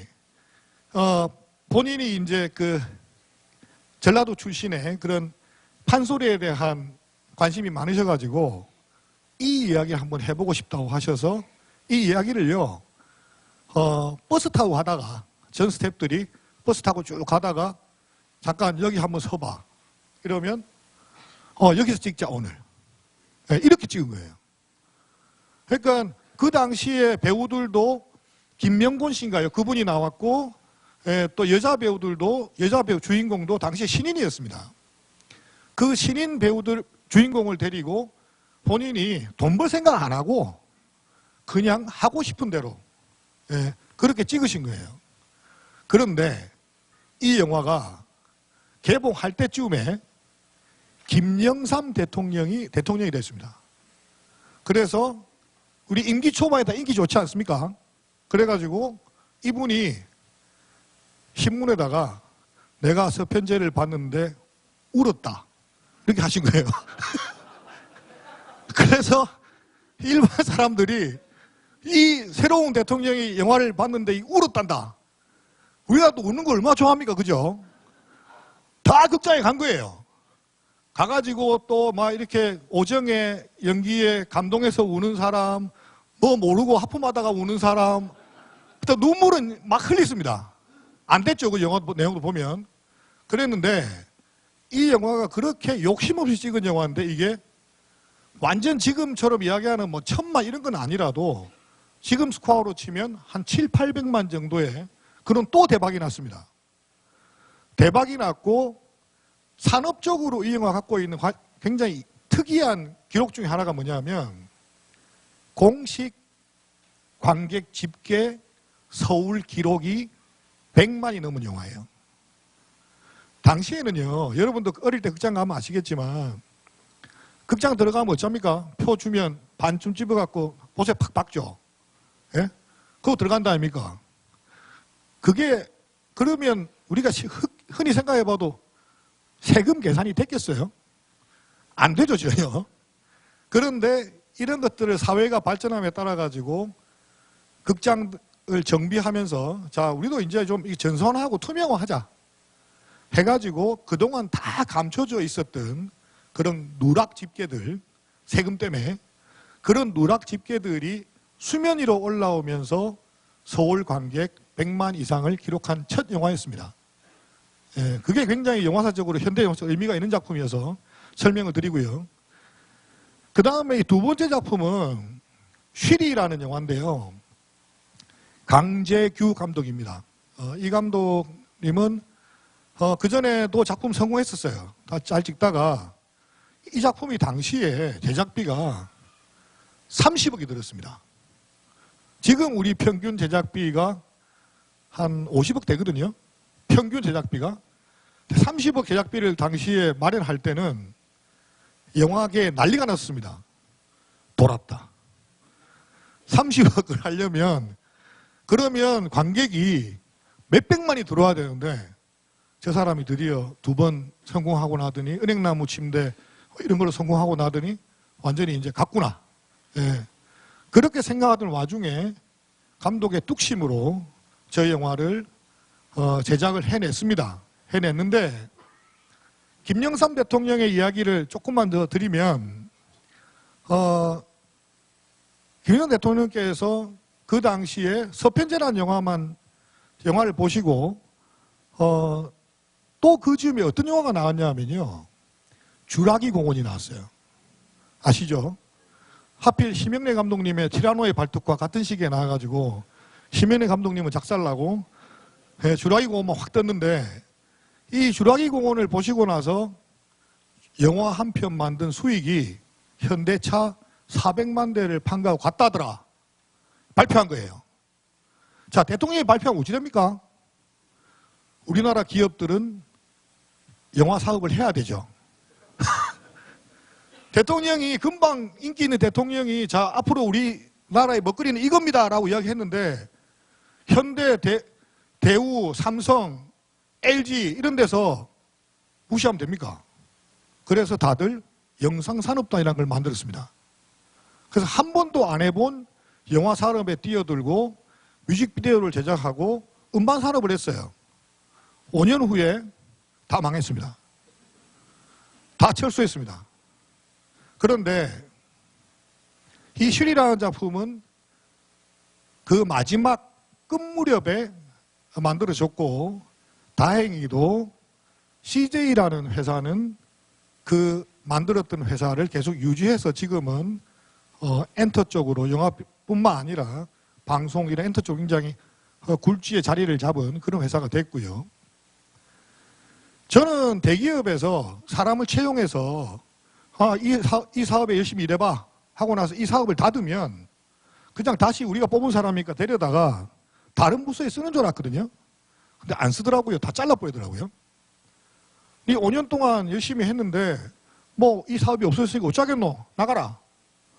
본인이 이제 그 전라도 출신의 그런 판소리에 대한 관심이 많으셔가지고 이 이야기 한번 해보고 싶다고 하셔서 이 이야기를요 버스 타고 가다가 전 스태프들이 버스 타고 쭉 가다가 잠깐 여기 한번 서봐 이러면 여기서 찍자 오늘 이렇게 찍은 거예요. 그러니까 그 당시에 배우들도 김명곤 씨인가요? 그분이 나왔고 또 여자 배우들도 여자 배우 주인공도 당시에 신인이었습니다. 그 신인 배우들 주인공을 데리고 본인이 돈 벌 생각 안 하고 그냥 하고 싶은 대로 그렇게 찍으신 거예요. 그런데 이 영화가 개봉할 때쯤에 김영삼 대통령이 됐습니다. 그래서 우리 임기 초반에다 인기 좋지 않습니까? 그래가지고 이분이 신문에다가 내가 서편제를 봤는데 울었다 이렇게 하신 거예요. 그래서 일반 사람들이 이 새로운 대통령이 영화를 봤는데 울었단다. 우리나라도 우는 거 얼마나 좋아합니까? 그죠? 다 극장에 간 거예요. 가가지고 또 막 이렇게 오정의 연기에 감동해서 우는 사람, 뭐 모르고 하품하다가 우는 사람, 또 눈물은 막 흘렸습니다. 안 됐죠, 그 영화 내용도 보면. 그랬는데 이 영화가 그렇게 욕심 없이 찍은 영화인데 이게 완전 지금처럼 이야기하는 뭐 1000만 이런 건 아니라도 지금 스코어로 치면 한 7, 800만 정도의 그런 또 대박이 났습니다. 대박이 났고 산업적으로 이 영화가 갖고 있는 굉장히 특이한 기록 중에 하나가 뭐냐면 공식 관객 집계 서울 기록이 100만이 넘은 영화예요. 당시에는요, 여러분도 어릴 때 극장 가면 아시겠지만 극장 들어가면 어쩝니까? 표 주면 반쯤 집어갖고 옷에 팍 박죠. 예? 그거 들어간다 아닙니까? 그게 그러면 우리가 흔히 생각해봐도 세금 계산이 됐겠어요? 안 되죠, 전혀. 그런데 이런 것들을 사회가 발전함에 따라 가지고 극장을 정비하면서 자, 우리도 이제 좀 전선하고 투명화하자 해가지고 그동안 다 감춰져 있었던 그런 누락 집계들, 세금 때문에 그런 누락 집계들이 수면 위로 올라오면서 서울 관객 100만 이상을 기록한 첫 영화였습니다. 예, 그게 굉장히 영화사적으로 현대 영화적 의미가 있는 작품이어서 설명을 드리고요. 그 다음에 이 두 번째 작품은 쉬리라는 영화인데요. 강재규 감독입니다. 이 감독님은 그전에도 작품 성공했었어요. 다 잘 찍다가 이 작품이 당시에 제작비가 30억이 들었습니다. 지금 우리 평균 제작비가 한 50억 되거든요. 평균 제작비가. 30억 제작비를 당시에 마련할 때는 영화계에 난리가 났습니다. 돌았다. 30억을 하려면 그러면 관객이 몇백만이 들어와야 되는데 저 사람이 드디어 2번 성공하고 나더니 은행나무 침대 이런 걸로 성공하고 나더니 완전히 이제 갔구나. 예. 그렇게 생각하던 와중에 감독의 뚝심으로 저 영화를 제작을 해냈습니다. 해냈는데 김영삼 대통령의 이야기를 조금만 더 드리면 김영삼 대통령께서 그 당시에 서편제라는 영화를 보시고 또 그 즈음에 어떤 영화가 나왔냐면요. 주라기 공원이 나왔어요. 아시죠? 하필 심영래 감독님의 티라노의 발톱과 같은 시기에 나와가지고 심영래 감독님은 작살나고 주라기 공원만 확 떴는데 이 주라기 공원을 보시고 나서 영화 한 편 만든 수익이 현대차 400만 대를 판가하고 갔다더라. 발표한 거예요. 자, 대통령이 발표하면 어찌 됩니까? 우리나라 기업들은 영화 사업을 해야 되죠. 대통령이 금방 인기 있는 대통령이 자, 앞으로 우리나라의 먹거리는 이겁니다 라고 이야기했는데 현대, 대우, 삼성, LG 이런 데서 무시하면 됩니까? 그래서 다들 영상산업단이라는 걸 만들었습니다. 그래서 한 번도 안 해본 영화 산업에 뛰어들고 뮤직비디오를 제작하고 음반 산업을 했어요. 5년 후에 다 망했습니다. 다 철수했습니다. 그런데 이 슈리라는 작품은 그 마지막 끝 무렵에 만들어졌고, 다행히도 CJ라는 회사는 그 만들었던 회사를 계속 유지해서 지금은 엔터 쪽으로 영화뿐만 아니라 방송 이런 엔터 쪽 굉장히 굴지의 자리를 잡은 그런 회사가 됐고요. 저는 대기업에서 사람을 채용해서 이 사업에 열심히 일해봐 하고 나서 이 사업을 닫으면 그냥 다시 우리가 뽑은 사람이니까 데려다가 다른 부서에 쓰는 줄 알았거든요. 근데 안 쓰더라고요. 다 잘라버리더라고요. 이 5년 동안 열심히 했는데 뭐 이 사업이 없어졌으니까 어쩌겠노? 나가라.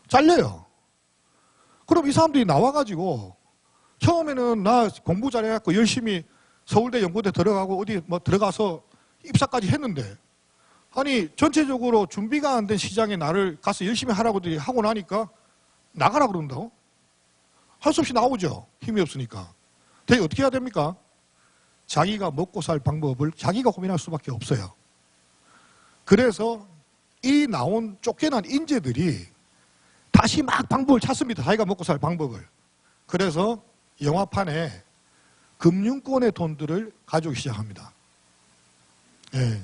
잘려요. 그럼 이 사람들이 나와가지고 처음에는 나 공부 잘해갖고 열심히 서울대 연구대 들어가고 어디 뭐 들어가서 입사까지 했는데, 아니 전체적으로 준비가 안 된 시장에 나를 가서 열심히 하라고 하고 나니까 나가라 그런다고? 할 수 없이 나오죠. 힘이 없으니까. 대체 어떻게 해야 됩니까? 자기가 먹고 살 방법을 자기가 고민할 수밖에 없어요. 그래서 이 나온 쫓겨난 인재들이 다시 막 방법을 찾습니다. 자기가 먹고 살 방법을. 그래서 영화판에 금융권의 돈들을 가져오기 시작합니다. 예.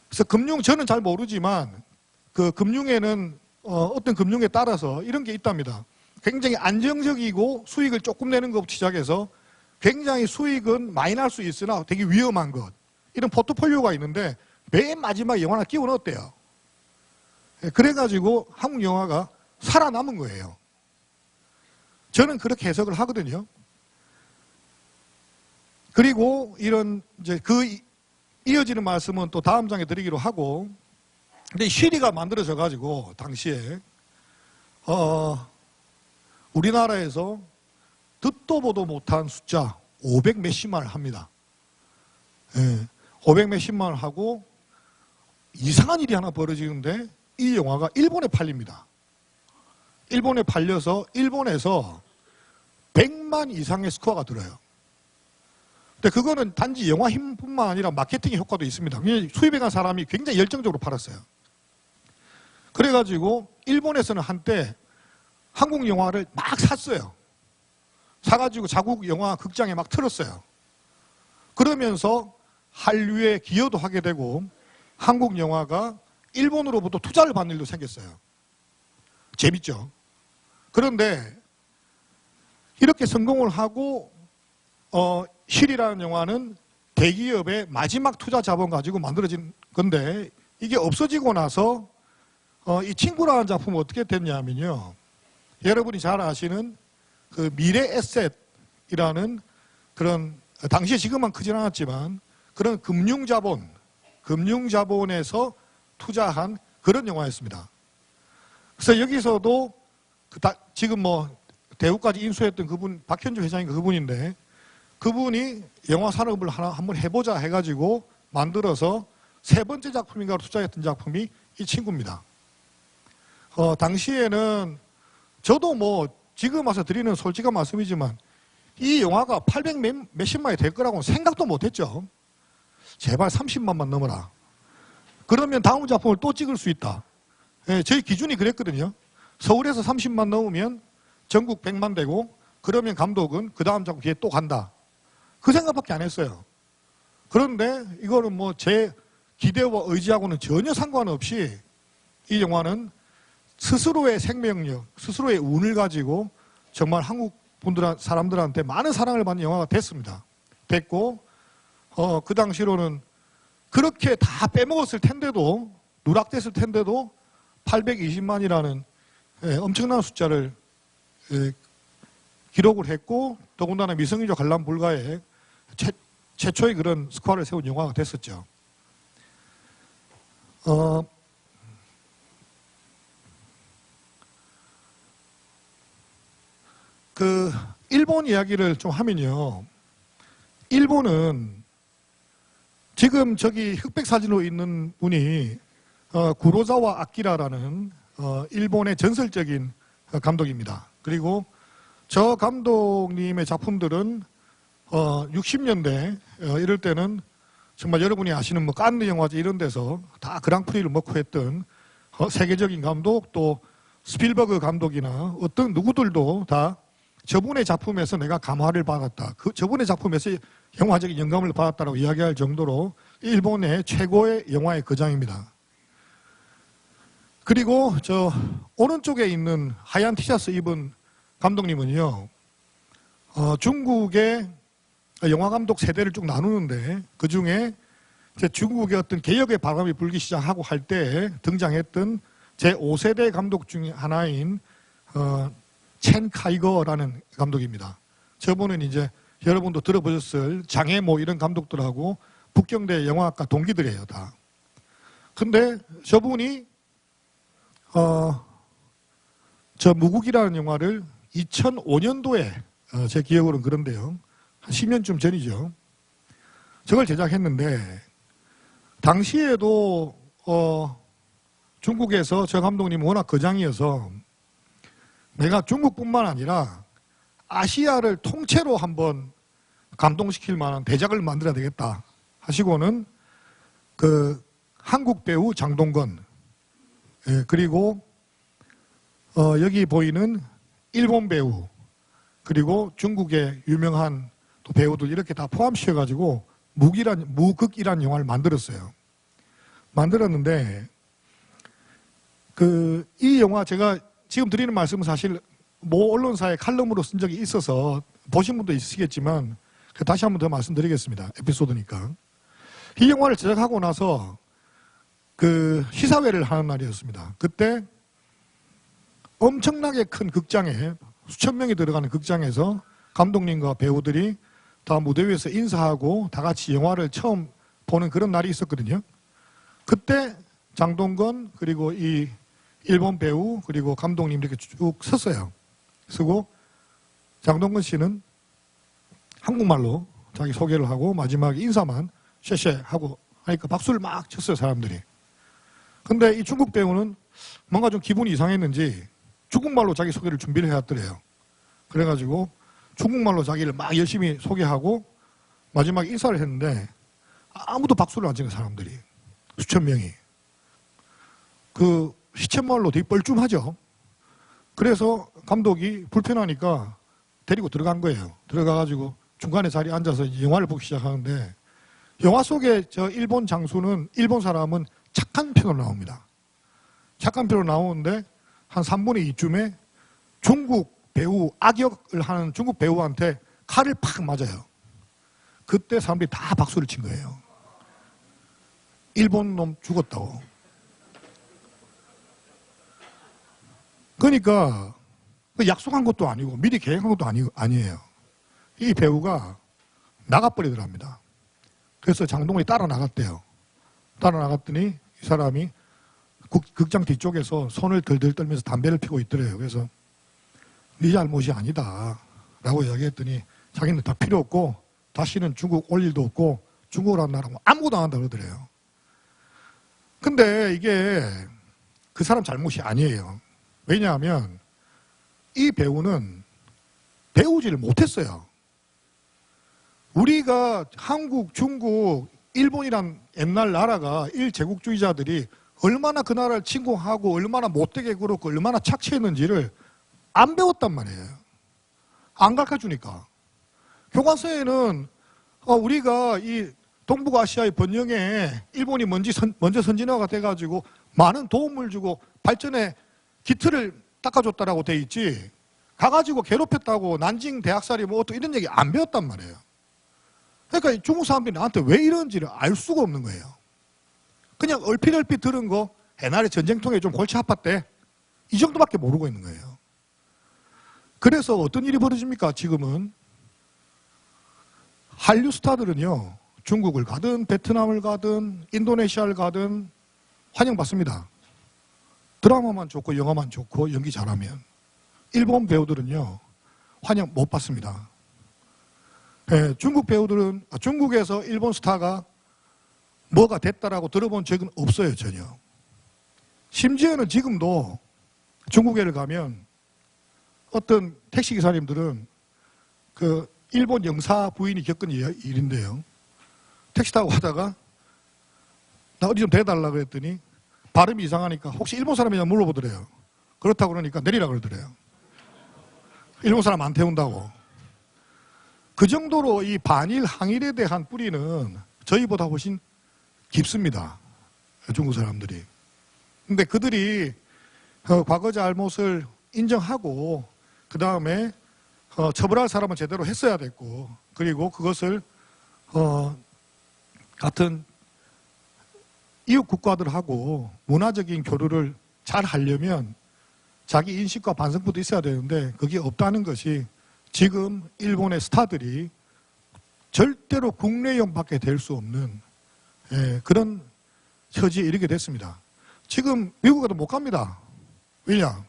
그래서 저는 잘 모르지만 그 금융에는 어떤 금융에 따라서 이런 게 있답니다. 굉장히 안정적이고 수익을 조금 내는 것부터 시작해서 굉장히 수익은 많이 날 수 있으나 되게 위험한 것, 이런 포트폴리오가 있는데 맨 마지막에 영화 하나 끼워 넣었대요. 그래가지고 한국 영화가 살아남은 거예요. 저는 그렇게 해석을 하거든요. 그리고 이런 이제 이어지는 말씀은 또 다음 장에 드리기로 하고, 근데 쉬리가 만들어져 가지고 당시에 우리나라에서 듣도 보도 못한 숫자 500 몇십만을 합니다. 예, 500 몇십만을 하고 이상한 일이 하나 벌어지는데 이 영화가 일본에 팔립니다. 일본에 팔려서 일본에서 100만 이상의 스코어가 들어요. 근데 그거는 단지 영화 힘뿐만 아니라 마케팅의 효과도 있습니다. 수입해 간 사람이 굉장히 열정적으로 팔았어요. 그래가지고 일본에서는 한때 한국 영화를 막 샀어요. 사가지고 자국 영화 극장에 막 틀었어요. 그러면서 한류에 기여도 하게 되고 한국 영화가 일본으로부터 투자를 받는 일도 생겼어요. 재밌죠? 그런데 이렇게 성공을 하고 힐이라는 영화는 대기업의 마지막 투자 자본 가지고 만들어진 건데, 이게 없어지고 나서 이 친구라는 작품은 어떻게 됐냐면요, 여러분이 잘 아시는 그 미래 에셋이라는 그런, 당시에 지금은 크진 않았지만 그런 금융자본에서 투자한 그런 영화였습니다. 그래서 여기서도 지금 뭐 대우까지 인수했던 그분, 박현주 회장인가 그분인데, 그분이 영화 산업을 한번 해보자 해가지고 만들어서 세 번째 작품인가 투자했던 작품이 이 친구입니다. 당시에는 저도 뭐 지금 와서 드리는 솔직한 말씀이지만 이 영화가 800 몇십만이 될 거라고는 생각도 못했죠. 제발 30만만 넘어라. 그러면 다음 작품을 또 찍을 수 있다. 예, 저희 기준이 그랬거든요. 서울에서 30만 넘으면 전국 100만 되고, 그러면 감독은 그 다음 작품 기회에 또 간다. 그 생각밖에 안 했어요. 그런데 이거는 뭐 제 기대와 의지하고는 전혀 상관없이 이 영화는 스스로의 생명력, 스스로의 운을 가지고 정말 한국 사람들한테 많은 사랑을 받는 영화가 됐고, 그 당시로는 그렇게 다 빼먹었을 텐데도, 누락됐을 텐데도 820만이라는 엄청난 숫자를 기록을 했고, 더군다나 미성년자 관람 불가에 최초의 그런 스코어를 세운 영화가 됐었죠. 그 일본 이야기를 좀 하면요, 일본은 지금 저기 흑백 사진으로 있는 분이 구로자와 아키라라는 일본의 전설적인 감독입니다. 그리고 저 감독님의 작품들은 60년대 이럴 때는 정말 여러분이 아시는 뭐 칸느 영화제 이런 데서 다 그랑프리를 먹고 했던 세계적인 감독, 또 스필버그 감독이나 어떤 누구들도 다 저분의 작품에서 내가 감화를 받았다, 저분의 작품에서 영화적인 영감을 받았다라고 이야기할 정도로 일본의 최고의 영화의 거장입니다. 그리고 저 오른쪽에 있는 하얀 티셔츠 입은 감독님은요, 중국의 영화 감독 세대를 쭉 나누는데 그 중에 중국의 어떤 개혁의 바람이 불기 시작하고 할 때 등장했던 제5세대 감독 중에 하나인 첸 카이거라는 감독입니다. 저분은 이제 여러분도 들어보셨을 장애모 이런 감독들하고 북경대 영화학과 동기들이에요, 다. 근데 저분이 저 무국이라는 영화를 2005년도에 제 기억으로는 그런데요, 한 10년쯤 전이죠. 저걸 제작했는데 당시에도 중국에서 저 감독님이 워낙 거장이어서 내가 중국뿐만 아니라 아시아를 통째로 한번 감동시킬 만한 대작을 만들어야 되겠다 하시고는 그 한국 배우 장동건, 그리고 여기 보이는 일본 배우, 그리고 중국의 유명한 또 배우들 이렇게 다 포함시켜가지고 무극이라는 영화를 만들었어요. 만들었는데 이 영화 제가 지금 드리는 말씀은 사실 모 언론사의 칼럼으로 쓴 적이 있어서 보신 분도 있으시겠지만 다시 한 번 더 말씀드리겠습니다. 에피소드니까. 이 영화를 제작하고 나서 그 시사회를 하는 날이었습니다. 그때 엄청나게 큰 극장에 수천 명이 들어가는 극장에서 감독님과 배우들이 다 무대 위에서 인사하고 다 같이 영화를 처음 보는 그런 날이 있었거든요. 그때 장동건, 그리고 이 일본 배우, 그리고 감독님 이렇게 쭉 섰어요. 서고 장동건 씨는 한국말로 자기 소개를 하고 마지막에 인사만 쉐쉐 하고 하니까 박수를 막 쳤어요, 사람들이. 근데 이 중국 배우는 뭔가 좀 기분이 이상했는지 중국말로 자기 소개를 준비를 해왔더래요. 그래가지고 중국말로 자기를 막 열심히 소개하고 마지막에 인사를 했는데 아무도 박수를 안 치는 사람들이 수천 명이. 그 시쳇말로 되게 뻘쭘하죠. 그래서 감독이 불편하니까 데리고 들어간 거예요. 들어가가지고 중간에 자리에 앉아서 이제 영화를 보기 시작하는데 영화 속에 저 일본 장수는, 일본 사람은 착한 편으로 나옵니다. 착한 편으로 나오는데 한 3분의 2쯤에 중국 배우, 악역을 하는 중국 배우한테 칼을 팍 맞아요. 그때 사람들이 다 박수를 친 거예요. 일본 놈 죽었다고. 그러니까 약속한 것도 아니고 미리 계획한 것도 아니에요. 이 배우가 나가버리더랍니다. 그래서 장동건이 따라 나갔대요. 따라 나갔더니 이 사람이 극장 뒤쪽에서 손을 들들 떨면서 담배를 피고 있더래요. 그래서 네 잘못이 아니다 라고 이야기했더니 자기는 다 필요 없고 다시는 중국 올 일도 없고 중국이라는 나라 아무것도 안 한다 그러더래요. 근데 이게 그 사람 잘못이 아니에요. 왜냐하면 이 배우는 배우지를 못했어요. 우리가 한국, 중국, 일본이란 옛날 나라가 일제국주의자들이 얼마나 그 나라를 침공하고 얼마나 못되게 굴었고 얼마나 착취했는지를 안 배웠단 말이에요. 안 가르쳐주니까. 교과서에는 우리가 이 동북아시아의 번영에 일본이 먼저 선진화가 돼가지고 많은 도움을 주고 발전에 기틀을 닦아줬다라고 돼 있지, 가가지고 괴롭혔다고 난징 대학살이 뭐 또 이런 얘기 안 배웠단 말이에요. 그러니까 중국 사람들이 나한테 왜 이런지를 알 수가 없는 거예요. 그냥 얼핏 들은 거, 옛날에 전쟁통에 좀 골치 아팠대, 이 정도밖에 모르고 있는 거예요. 그래서 어떤 일이 벌어집니까? 지금은 한류 스타들은요, 중국을 가든 베트남을 가든 인도네시아를 가든 환영받습니다. 드라마만 좋고 영화만 좋고 연기 잘하면. 일본 배우들은요, 환영 못 받습니다. 예, 중국 배우들은 중국에서 일본 스타가 뭐가 됐다라고 들어본 적은 없어요, 전혀. 심지어는 지금도 중국에를 가면 어떤 택시 기사님들은 그 일본 영사 부인이 겪은 일인데요. 택시 타고 가다가 나 어디 좀 대달라 그랬더니 발음이 이상하니까 혹시 일본 사람이냐 물어보더래요. 그렇다고 그러니까 내리라 그러더래요. 일본 사람 안 태운다고. 그 정도로 이 반일 항일에 대한 뿌리는 저희보다 훨씬 깊습니다. 중국 사람들이. 근데 그들이 과거 잘못을 인정하고 그 다음에 처벌할 사람은 제대로 했어야 됐고, 그리고 그것을 같은 이웃 국가들하고 문화적인 교류를 잘 하려면 자기 인식과 반성부도 있어야 되는데 그게 없다는 것이 지금 일본의 스타들이 절대로 국내용밖에 될 수 없는 그런 처지에 이르게 됐습니다. 지금 미국에도 못 갑니다. 왜냐?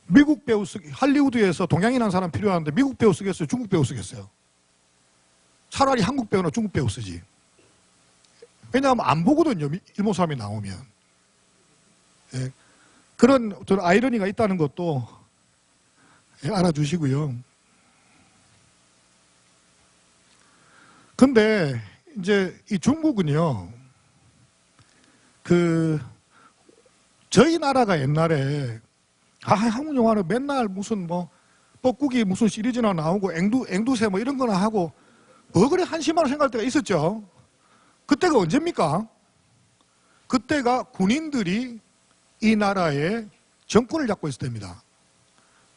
미국 배우 쓰기, 할리우드에서 동양인 한 사람 필요한데 미국 배우 쓰겠어요? 중국 배우 쓰겠어요? 차라리 한국 배우나 중국 배우 쓰지. 왜냐하면 안 보거든요. 일본 사람이 나오면. 예, 그런 어떤 아이러니가 있다는 것도 알아주시고요. 근데 이제 이 중국은요, 저희 나라가 옛날에 한국 영화는 맨날 무슨 뭐 뻐꾸기 무슨 시리즈나 나오고 앵두새 뭐 이런 거나 하고 뭐 그래 한심하게 생각할 때가 있었죠. 그때가 언제입니까? 그때가 군인들이 이 나라의 정권을 잡고 있을 때입니다.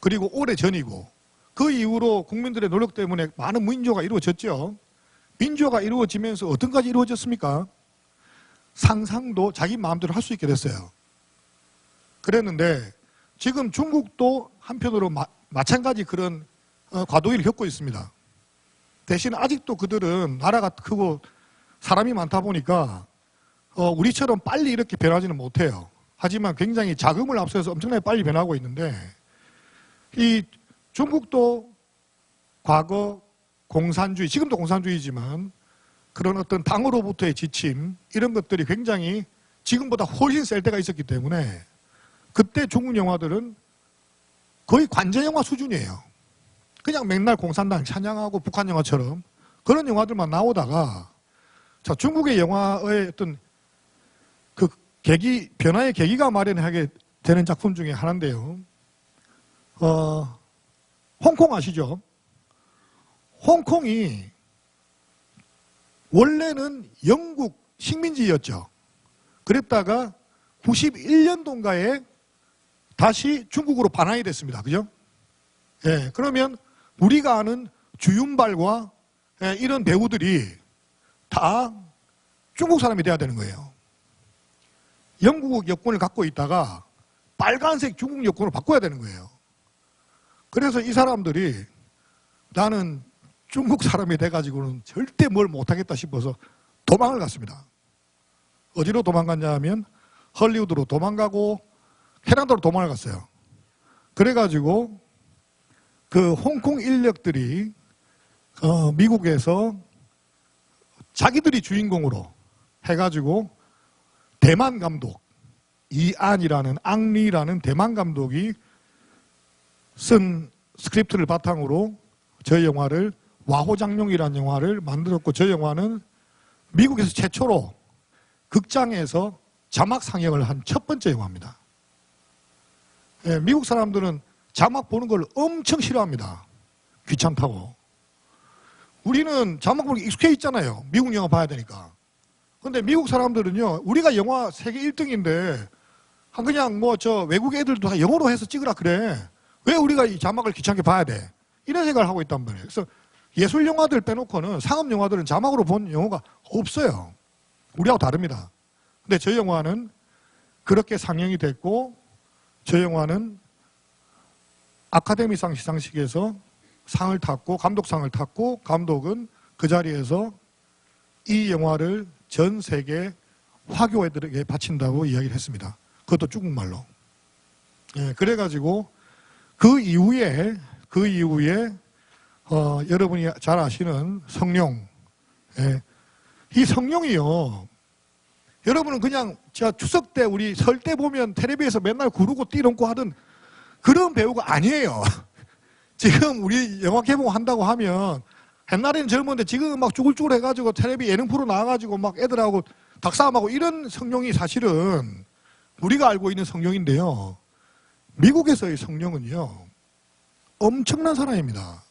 그리고 오래 전이고 그 이후로 국민들의 노력 때문에 많은 민주화가 이루어졌죠. 민주화가 이루어지면서 어떤 까지 이루어졌습니까? 상상도 자기 마음대로 할 수 있게 됐어요. 그랬는데 지금 중국도 한편으로 마찬가지 그런 과도기를 겪고 있습니다. 대신 아직도 그들은 나라가 크고 사람이 많다 보니까 우리처럼 빨리 이렇게 변하지는 못해요. 하지만 굉장히 자금을 앞서서 엄청나게 빨리 변하고 있는데 이 중국도 과거 공산주의, 지금도 공산주의지만 그런 어떤 당으로부터의 지침 이런 것들이 굉장히 지금보다 훨씬 셀 때가 있었기 때문에 그때 중국 영화들은 거의 관제 영화 수준이에요. 그냥 맨날 공산당 찬양하고 북한 영화처럼 그런 영화들만 나오다가 자, 중국의 영화의 어떤 그 변화의 계기가 마련하게 되는 작품 중에 하나인데요. 홍콩 아시죠? 홍콩이 원래는 영국 식민지였죠. 그랬다가 91년도인가에 다시 중국으로 반환이 됐습니다. 그죠? 예, 그러면 우리가 아는 주윤발과 이런 배우들이 다 중국 사람이 돼야 되는 거예요. 영국 여권을 갖고 있다가 빨간색 중국 여권을 바꿔야 되는 거예요. 그래서 이 사람들이 나는 중국 사람이 돼가지고는 절대 뭘 못하겠다 싶어서 도망을 갔습니다. 어디로 도망갔냐 하면 헐리우드로 도망가고 캐나다로 도망을 갔어요. 그래가지고 그 홍콩 인력들이 미국에서 자기들이 주인공으로 해가지고 대만 감독 이안이라는 앙리라는 대만 감독이 쓴 스크립트를 바탕으로 저 영화를 와호장룡이라는 영화를 만들었고 저 영화는 미국에서 최초로 극장에서 자막 상영을 한 첫 번째 영화입니다. 예, 미국 사람들은 자막 보는 걸 엄청 싫어합니다. 귀찮다고. 우리는 자막 보는 게 익숙해 있잖아요. 미국 영화 봐야 되니까. 근데 미국 사람들은요, 우리가 영화 세계 1등인데 그냥 뭐 저 외국 애들도 다 영어로 해서 찍으라 그래. 왜 우리가 이 자막을 귀찮게 봐야 돼? 이런 생각을 하고 있단 말이에요. 그래서 예술 영화들 빼놓고는 상업 영화들은 자막으로 본 영화가 없어요. 우리하고 다릅니다. 근데 저 영화는 그렇게 상영이 됐고 저 영화는 아카데미상 시상식에서 상을 탔고 감독상을 탔고 감독은 그 자리에서 이 영화를 전 세계 화교애들에게 바친다고 이야기를 했습니다. 그것도 중국말로. 예, 그래가지고 그 이후에 여러분이 잘 아시는 성룡. 예, 이 성룡이요. 여러분은 그냥 제가 추석 때 우리 설 때 보면 텔레비에서 맨날 구르고 띠놓고 하던 그런 배우가 아니에요. 지금 우리 영화 개봉한다고 하면 옛날에는 젊은데 지금 막 쭈글쭈글 해가지고 텔레비 예능 프로 나와가지고 막 애들하고 닭싸움하고 이런 성룡이 사실은 우리가 알고 있는 성룡인데요. 미국에서의 성룡은요, 엄청난 사람입니다.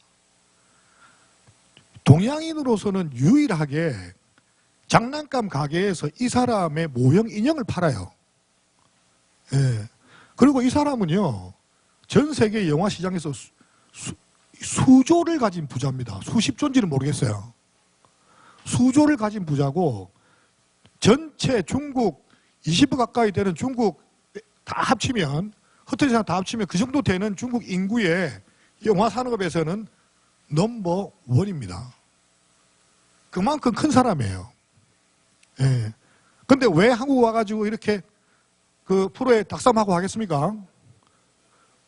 동양인으로서는 유일하게 장난감 가게에서 이 사람의 모형 인형을 팔아요. 예. 그리고 이 사람은요, 전 세계 영화 시장에서 수조를 가진 부자입니다. 수십조인지는 모르겠어요. 수조를 가진 부자고, 전체 중국 20억 가까이 되는 중국 다 합치면, 흩어져서 다 합치면 그 정도 되는 중국 인구의 영화 산업에서는 넘버 원입니다. 그만큼 큰 사람이에요. 예. 근데 왜 한국 와가지고 이렇게 그 프로에 닭싸움하고 하겠습니까?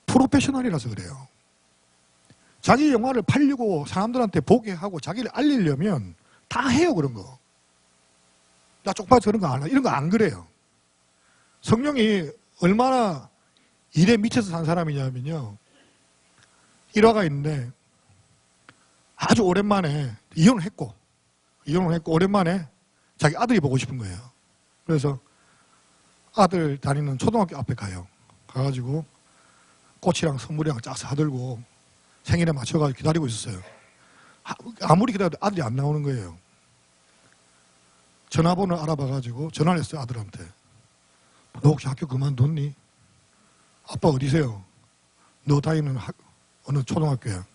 프로페셔널이라서 그래요. 자기 영화를 팔려고 사람들한테 보게 하고 자기를 알리려면 다 해요, 그런 거. 나 쪽팔려서 그런 거 안 해. 이런 거 안 그래요. 성룡이 얼마나 일에 미쳐서 산 사람이냐면요. 일화가 있는데 아주 오랜만에 이혼을 했고 오랜만에 자기 아들이 보고 싶은 거예요. 그래서 아들 다니는 초등학교 앞에 가요. 가가지고 꽃이랑 선물이랑 쫙 사들고 생일에 맞춰가지고 기다리고 있었어요. 아무리 기다려도 아들이 안 나오는 거예요. 전화번호 알아봐가지고 전화를 했어요, 아들한테. 너 혹시 학교 그만뒀니? 아빠 어디세요? 너 다니는 어느 초등학교야?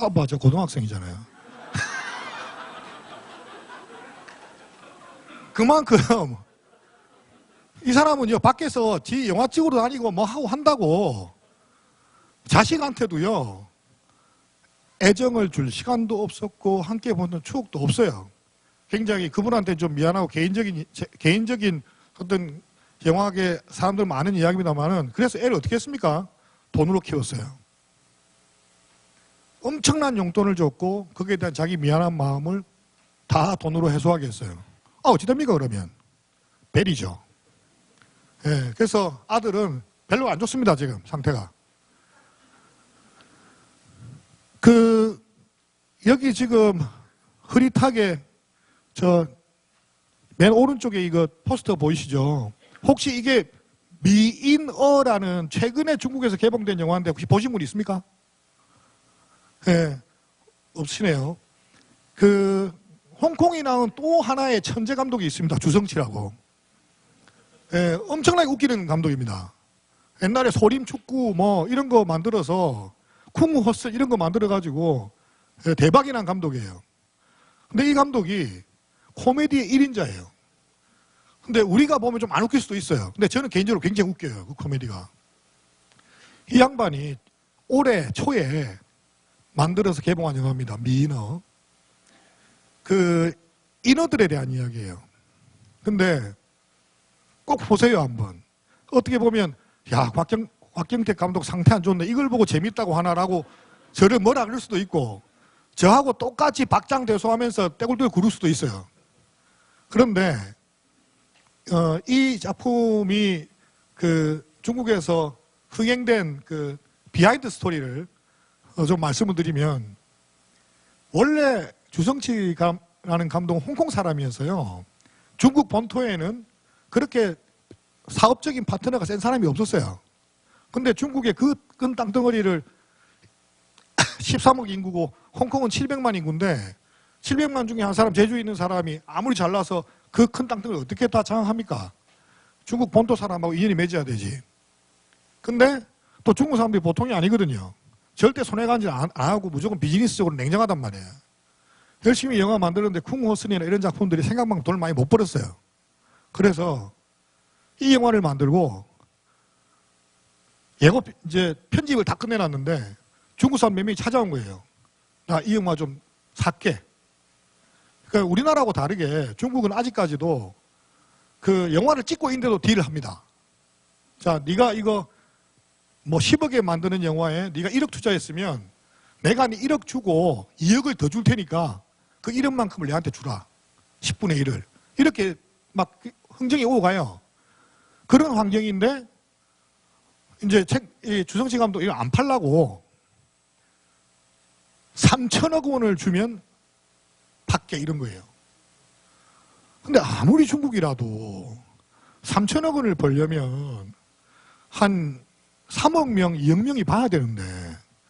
아빠 저 고등학생이잖아요. 그만큼 이 사람은요, 밖에서 지 영화 찍으러 다니고 뭐 하고 한다고 자식한테도요 애정을 줄 시간도 없었고 함께 보는 추억도 없어요. 굉장히 그분한테 좀 미안하고 개인적인 어떤 영화계 사람들 많은 이야기입니다만은, 그래서 애를 어떻게 했습니까? 돈으로 키웠어요. 엄청난 용돈을 줬고 거기에 대한 자기 미안한 마음을 다 돈으로 해소하게 했어요. 어찌 됩니까 그러면? 벨이죠. 예, 그래서 아들은 별로 안 좋습니다, 지금 상태가. 여기 지금 흐릿하게 저 맨 오른쪽에 이거 포스터 보이시죠? 혹시 이게 미인어라는 최근에 중국에서 개봉된 영화인데 혹시 보신 분 있습니까? 예, 없으시네요. 홍콩이 나온 또 하나의 천재 감독이 있습니다. 주성치라고. 예, 엄청나게 웃기는 감독입니다. 옛날에 소림축구 뭐 이런 거 만들어서 쿵후허슬 이런 거 만들어가지고 대박이 난 감독이에요. 근데 이 감독이 코미디의 1인자예요. 근데 우리가 보면 좀 안 웃길 수도 있어요. 근데 저는 개인적으로 굉장히 웃겨요, 그 코미디가. 이 양반이 올해 초에 만들어서 개봉한 영화입니다. 미인어. 인어들에 대한 이야기예요. 근데 꼭 보세요, 한번. 어떻게 보면 야, 곽경택 감독 상태 안 좋네, 이걸 보고 재밌다고 하나라고 저를 뭐라 그럴 수도 있고, 저하고 똑같이 박장대소하면서 떼굴떼굴 구를 수도 있어요. 그런데 이 작품이 중국에서 흥행된 비하인드 스토리를 좀 말씀을 드리면, 원래 주성치라는 감독은 홍콩 사람이어서요, 중국 본토에는 그렇게 사업적인 파트너가 센 사람이 없었어요. 근데 중국의 그 큰 땅덩어리를 13억 인구고 홍콩은 700만 인구인데 700만 중에 한 사람, 제주에 있는 사람이 아무리 잘나서 그 큰 땅덩어리를 어떻게 다 장악합니까? 중국 본토 사람하고 인연이 맺어야 되지. 근데 또 중국 사람들이 보통이 아니거든요. 절대 손해간질 안 하고 무조건 비즈니스적으로 냉정하단 말이에요. 열심히 영화 만드는데 쿵호슨이나 이런 작품들이 생각만큼 돈을 많이 못 벌었어요. 그래서 이 영화를 만들고 이제 편집을 다 끝내놨는데 중국 사람 몇 명이 찾아온 거예요. 나 이 영화 좀 살게. 그러니까 우리나라하고 다르게 중국은 아직까지도 영화를 찍고 있는데도 딜을 합니다. 자, 네가 이거 뭐 10억에 만드는 영화에 네가 1억 투자했으면 내가 네 1억 주고 2억을 더 줄 테니까 그 1억만큼을 내한테 주라. 10분의 1을. 이렇게 막 흥정이 오고 가요. 그런 환경인데 이제 이 주성치 감독 이거 안 팔라고 3천억 원을 주면 받게 이런 거예요. 근데 아무리 중국이라도 3천억 원을 벌려면 한 3억 명, 2억 명이 봐야 되는데,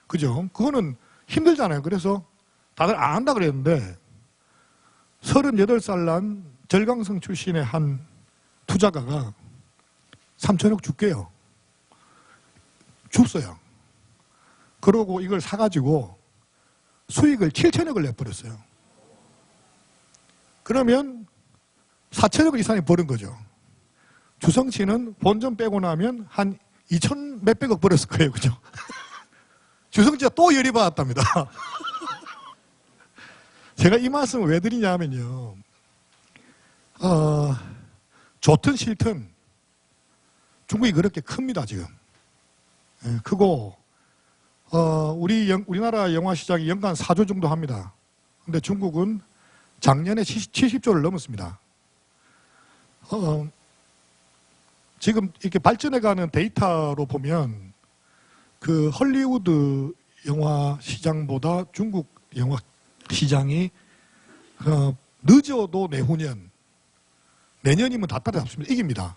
그죠? 그거는 힘들잖아요. 그래서 다들 안 한다 그랬는데 38살 난 절강성 출신의 한 투자가가 3천억 줄게요. 줬어요. 그러고 이걸 사가지고 수익을 7천억을 내버렸어요. 그러면 4천억 이상이 버는 거죠. 주성치는 본전 빼고 나면 한 2천 몇백억 벌었을 거예요. 그죠? 주성치가 또 열이 받았답니다. 제가 이 말씀을 왜 드리냐면요. 좋든 싫든 중국이 그렇게 큽니다, 지금. 예, 크고, 우리나라 영화 시장이 연간 4조 정도 합니다. 근데 중국은 작년에 70조를 넘었습니다. 지금 이렇게 발전해가는 데이터로 보면 그 헐리우드 영화 시장보다 중국 영화 시장이 늦어도 내년이면 다 따라잡습니다. 이깁니다.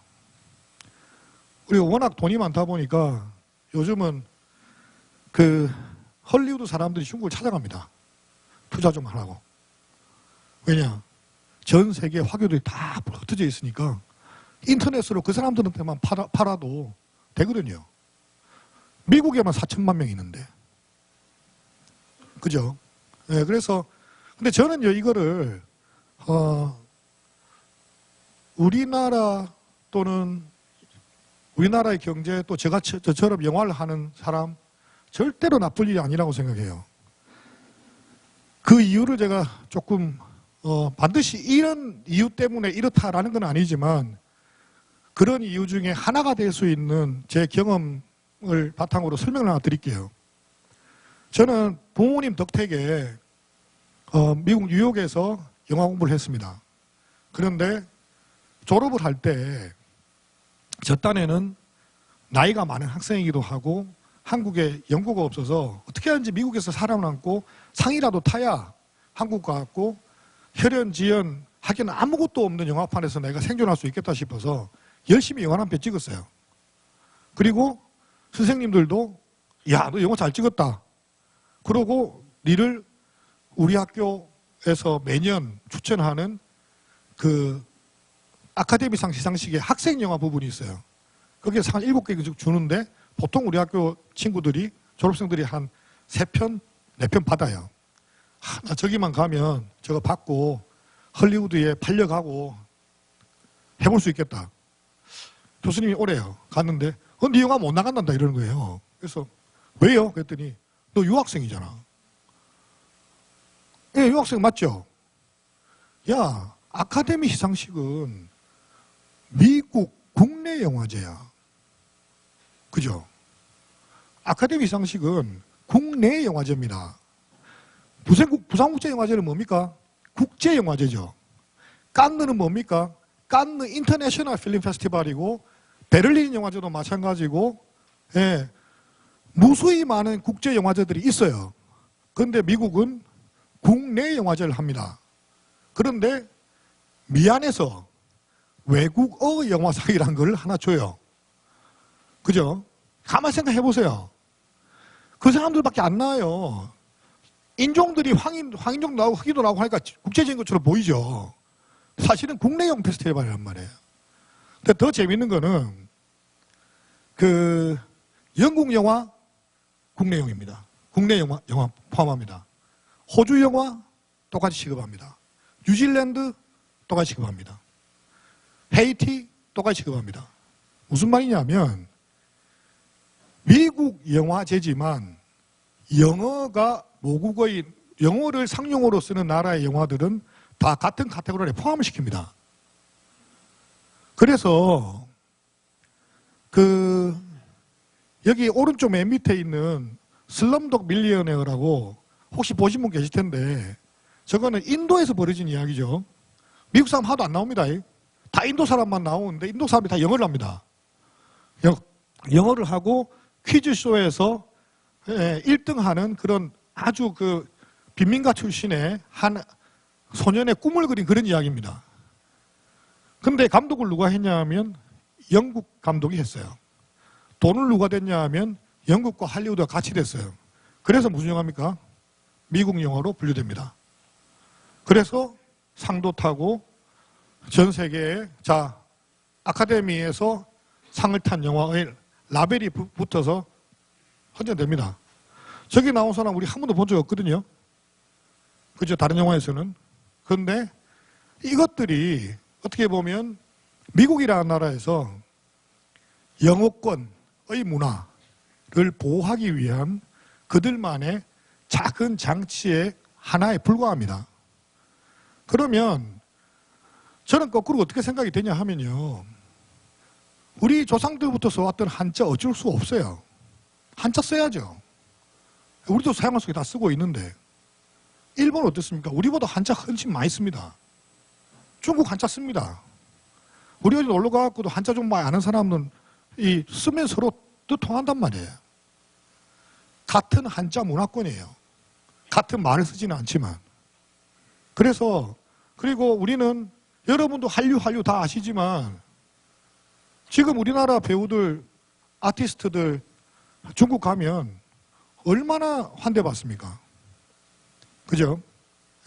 우리가 워낙 돈이 많다 보니까 요즘은 그 헐리우드 사람들이 중국을 찾아갑니다. 투자 좀 하라고. 왜냐? 전 세계 화교들이 다 흩어져 있으니까 인터넷으로 그 사람들한테만 팔아도 되거든요. 미국에만 4천만 명이 있는데. 그죠? 네, 그래서, 근데 저는요, 이거를, 우리나라 또는 우리나라의 경제 또 저처럼 영화를 하는 사람 절대로 나쁠 일이 아니라고 생각해요. 그 이유를 제가 조금, 반드시 이런 이유 때문에 이렇다라는 건 아니지만 그런 이유 중에 하나가 될 수 있는 제 경험을 바탕으로 설명을 하나 드릴게요. 저는 부모님 덕택에 미국 뉴욕에서 영화 공부를 했습니다. 그런데 졸업을 할 때 저 딴에는 나이가 많은 학생이기도 하고 한국에 연고가 없어서 어떻게 하는지 미국에서 살아남고 상이라도 타야 한국 가고 혈연, 지연, 하기는 아무것도 없는 영화판에서 내가 생존할 수 있겠다 싶어서 열심히 영화 한 편 찍었어요. 그리고 선생님들도 야, 너 영화 잘 찍었다. 그러고 니를 우리 학교에서 매년 추천하는 그 아카데미상 시상식에 학생 영화 부분이 있어요. 거기에 상 7개 주는데 보통 우리 학교 친구들이 졸업생들이 한 3편, 4편 받아요. 나 저기만 가면 저거 받고 헐리우드에 팔려가고 해볼 수 있겠다. 교수님이 오래요. 갔는데 네 영화 못 나간단다 이러는 거예요. 그래서 왜요? 그랬더니 너 유학생이잖아. 예, 유학생 맞죠? 야, 아카데미 시상식은 미국 국내 영화제야. 그죠? 아카데미 시상식은 국내 영화제입니다. 부산국제영화제는 뭡니까? 국제영화제죠. 깐느는 뭡니까? 깐느 인터내셔널 필름 페스티벌이고 베를린 영화제도 마찬가지고 예, 무수히 많은 국제영화제들이 있어요. 그런데 미국은 국내 영화제를 합니다. 그런데 미안해서 외국어 영화상이라는 걸 하나 줘요. 그죠? 가만히 생각해 보세요. 그 사람들밖에 안 나와요. 인종들이 황인종 나오고 흑인도 나오고 하니까 국제적인 것처럼 보이죠. 사실은 국내용 페스티벌이란 말이에요. 근데 더 재밌는 거는 그 영국 영화 국내용입니다. 국내 영화 포함합니다. 호주 영화 똑같이 취급합니다. 뉴질랜드 똑같이 취급합니다. 헤이티 똑같이 취급합니다. 무슨 말이냐면 미국 영화제지만 영어가 모국어인 영어를 상용어로 쓰는 나라의 영화들은 다 같은 카테고리에 포함을 시킵니다. 그래서 그 여기 오른쪽 맨 밑에 있는 슬럼독 밀리어네어라고 혹시 보신 분 계실 텐데 저거는 인도에서 벌어진 이야기죠. 미국 사람 하도 안 나옵니다. 다 인도 사람만 나오는데 인도 사람이 다 영어를 합니다. 영어를 하고 퀴즈쇼에서 1등하는 그런 아주 그 빈민가 출신의 한 소년의 꿈을 그린 그런 이야기입니다. 근데 감독을 누가 했냐 하면 영국 감독이 했어요. 돈을 누가 댔냐 하면 영국과 할리우드가 같이 됐어요. 그래서 무슨 영화입니까? 미국 영화로 분류됩니다. 그래서 상도 타고 전 세계에 아카데미에서 상을 탄 영화의 라벨이 붙어서 헌정됩니다. 저기 나온 사람 우리 한 번도 본 적 없거든요. 그죠? 다른 영화에서는. 그런데 이것들이 어떻게 보면 미국이라는 나라에서 영어권의 문화를 보호하기 위한 그들만의 작은 장치의 하나에 불과합니다. 그러면 저는 거꾸로 어떻게 생각이 되냐 하면요. 우리 조상들부터 써왔던 한자 어쩔 수 없어요. 한자 써야죠. 우리도 사용할 수 있게 다 쓰고 있는데 일본은 어떻습니까? 우리보다 한자 훨씬 많이 씁니다. 중국 한자 씁니다. 우리 어디 놀러 가고도 한자 좀 많이 아는 사람은 쓰면 서로 또 통한단 말이에요. 같은 한자 문화권이에요. 같은 말을 쓰지는 않지만. 그리고 우리는 여러분도 한류 다 아시지만 지금 우리나라 배우들, 아티스트들 중국 가면 얼마나 환대받습니까? 그죠?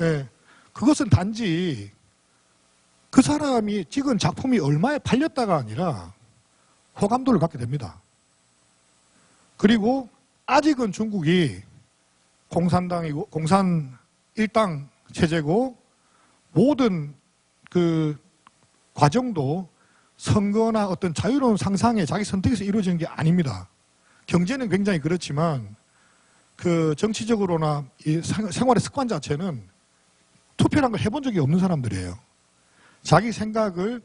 예. 그것은 단지 그 사람이 찍은 작품이 얼마에 팔렸다가 아니라 호감도를 갖게 됩니다. 그리고 아직은 중국이 공산당이고 공산 일당 체제고 모든 그 과정도 선거나 어떤 자유로운 상상에 자기 선택에서 이루어지는 게 아닙니다. 경제는 굉장히 그렇지만 그 정치적으로나 이 생활의 습관 자체는 투표란 걸 해본 적이 없는 사람들이에요. 자기 생각을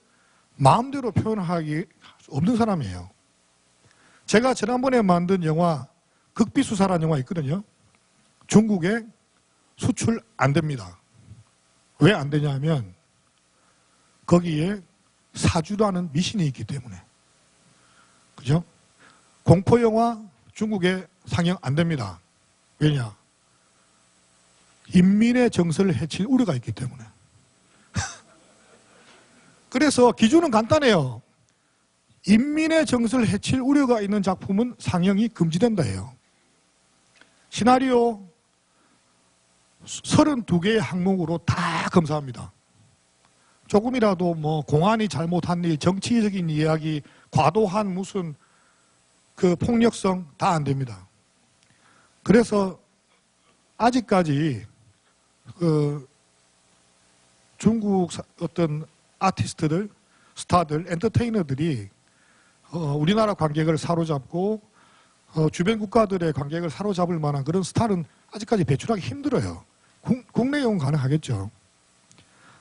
마음대로 표현하기 없는 사람이에요. 제가 지난번에 만든 영화 극비수사라는 영화 있거든요. 중국에 수출 안 됩니다. 왜 안 되냐면 거기에 사주라는 미신이 있기 때문에. 그죠? 공포영화 중국에 상영 안 됩니다. 왜냐? 인민의 정서를 해칠 우려가 있기 때문에. 그래서 기준은 간단해요. 인민의 정서를 해칠 우려가 있는 작품은 상영이 금지된다 해요. 시나리오 32개의 항목으로 다 검사합니다. 조금이라도 뭐 공안이 잘못한 일, 정치적인 이야기, 과도한 무슨 그 폭력성 다 안 됩니다. 그래서 아직까지 그 중국 어떤 아티스트들, 스타들, 엔터테이너들이 우리나라 관객을 사로잡고 주변 국가들의 관객을 사로잡을 만한 그런 스타는 아직까지 배출하기 힘들어요. 국내용은 가능하겠죠.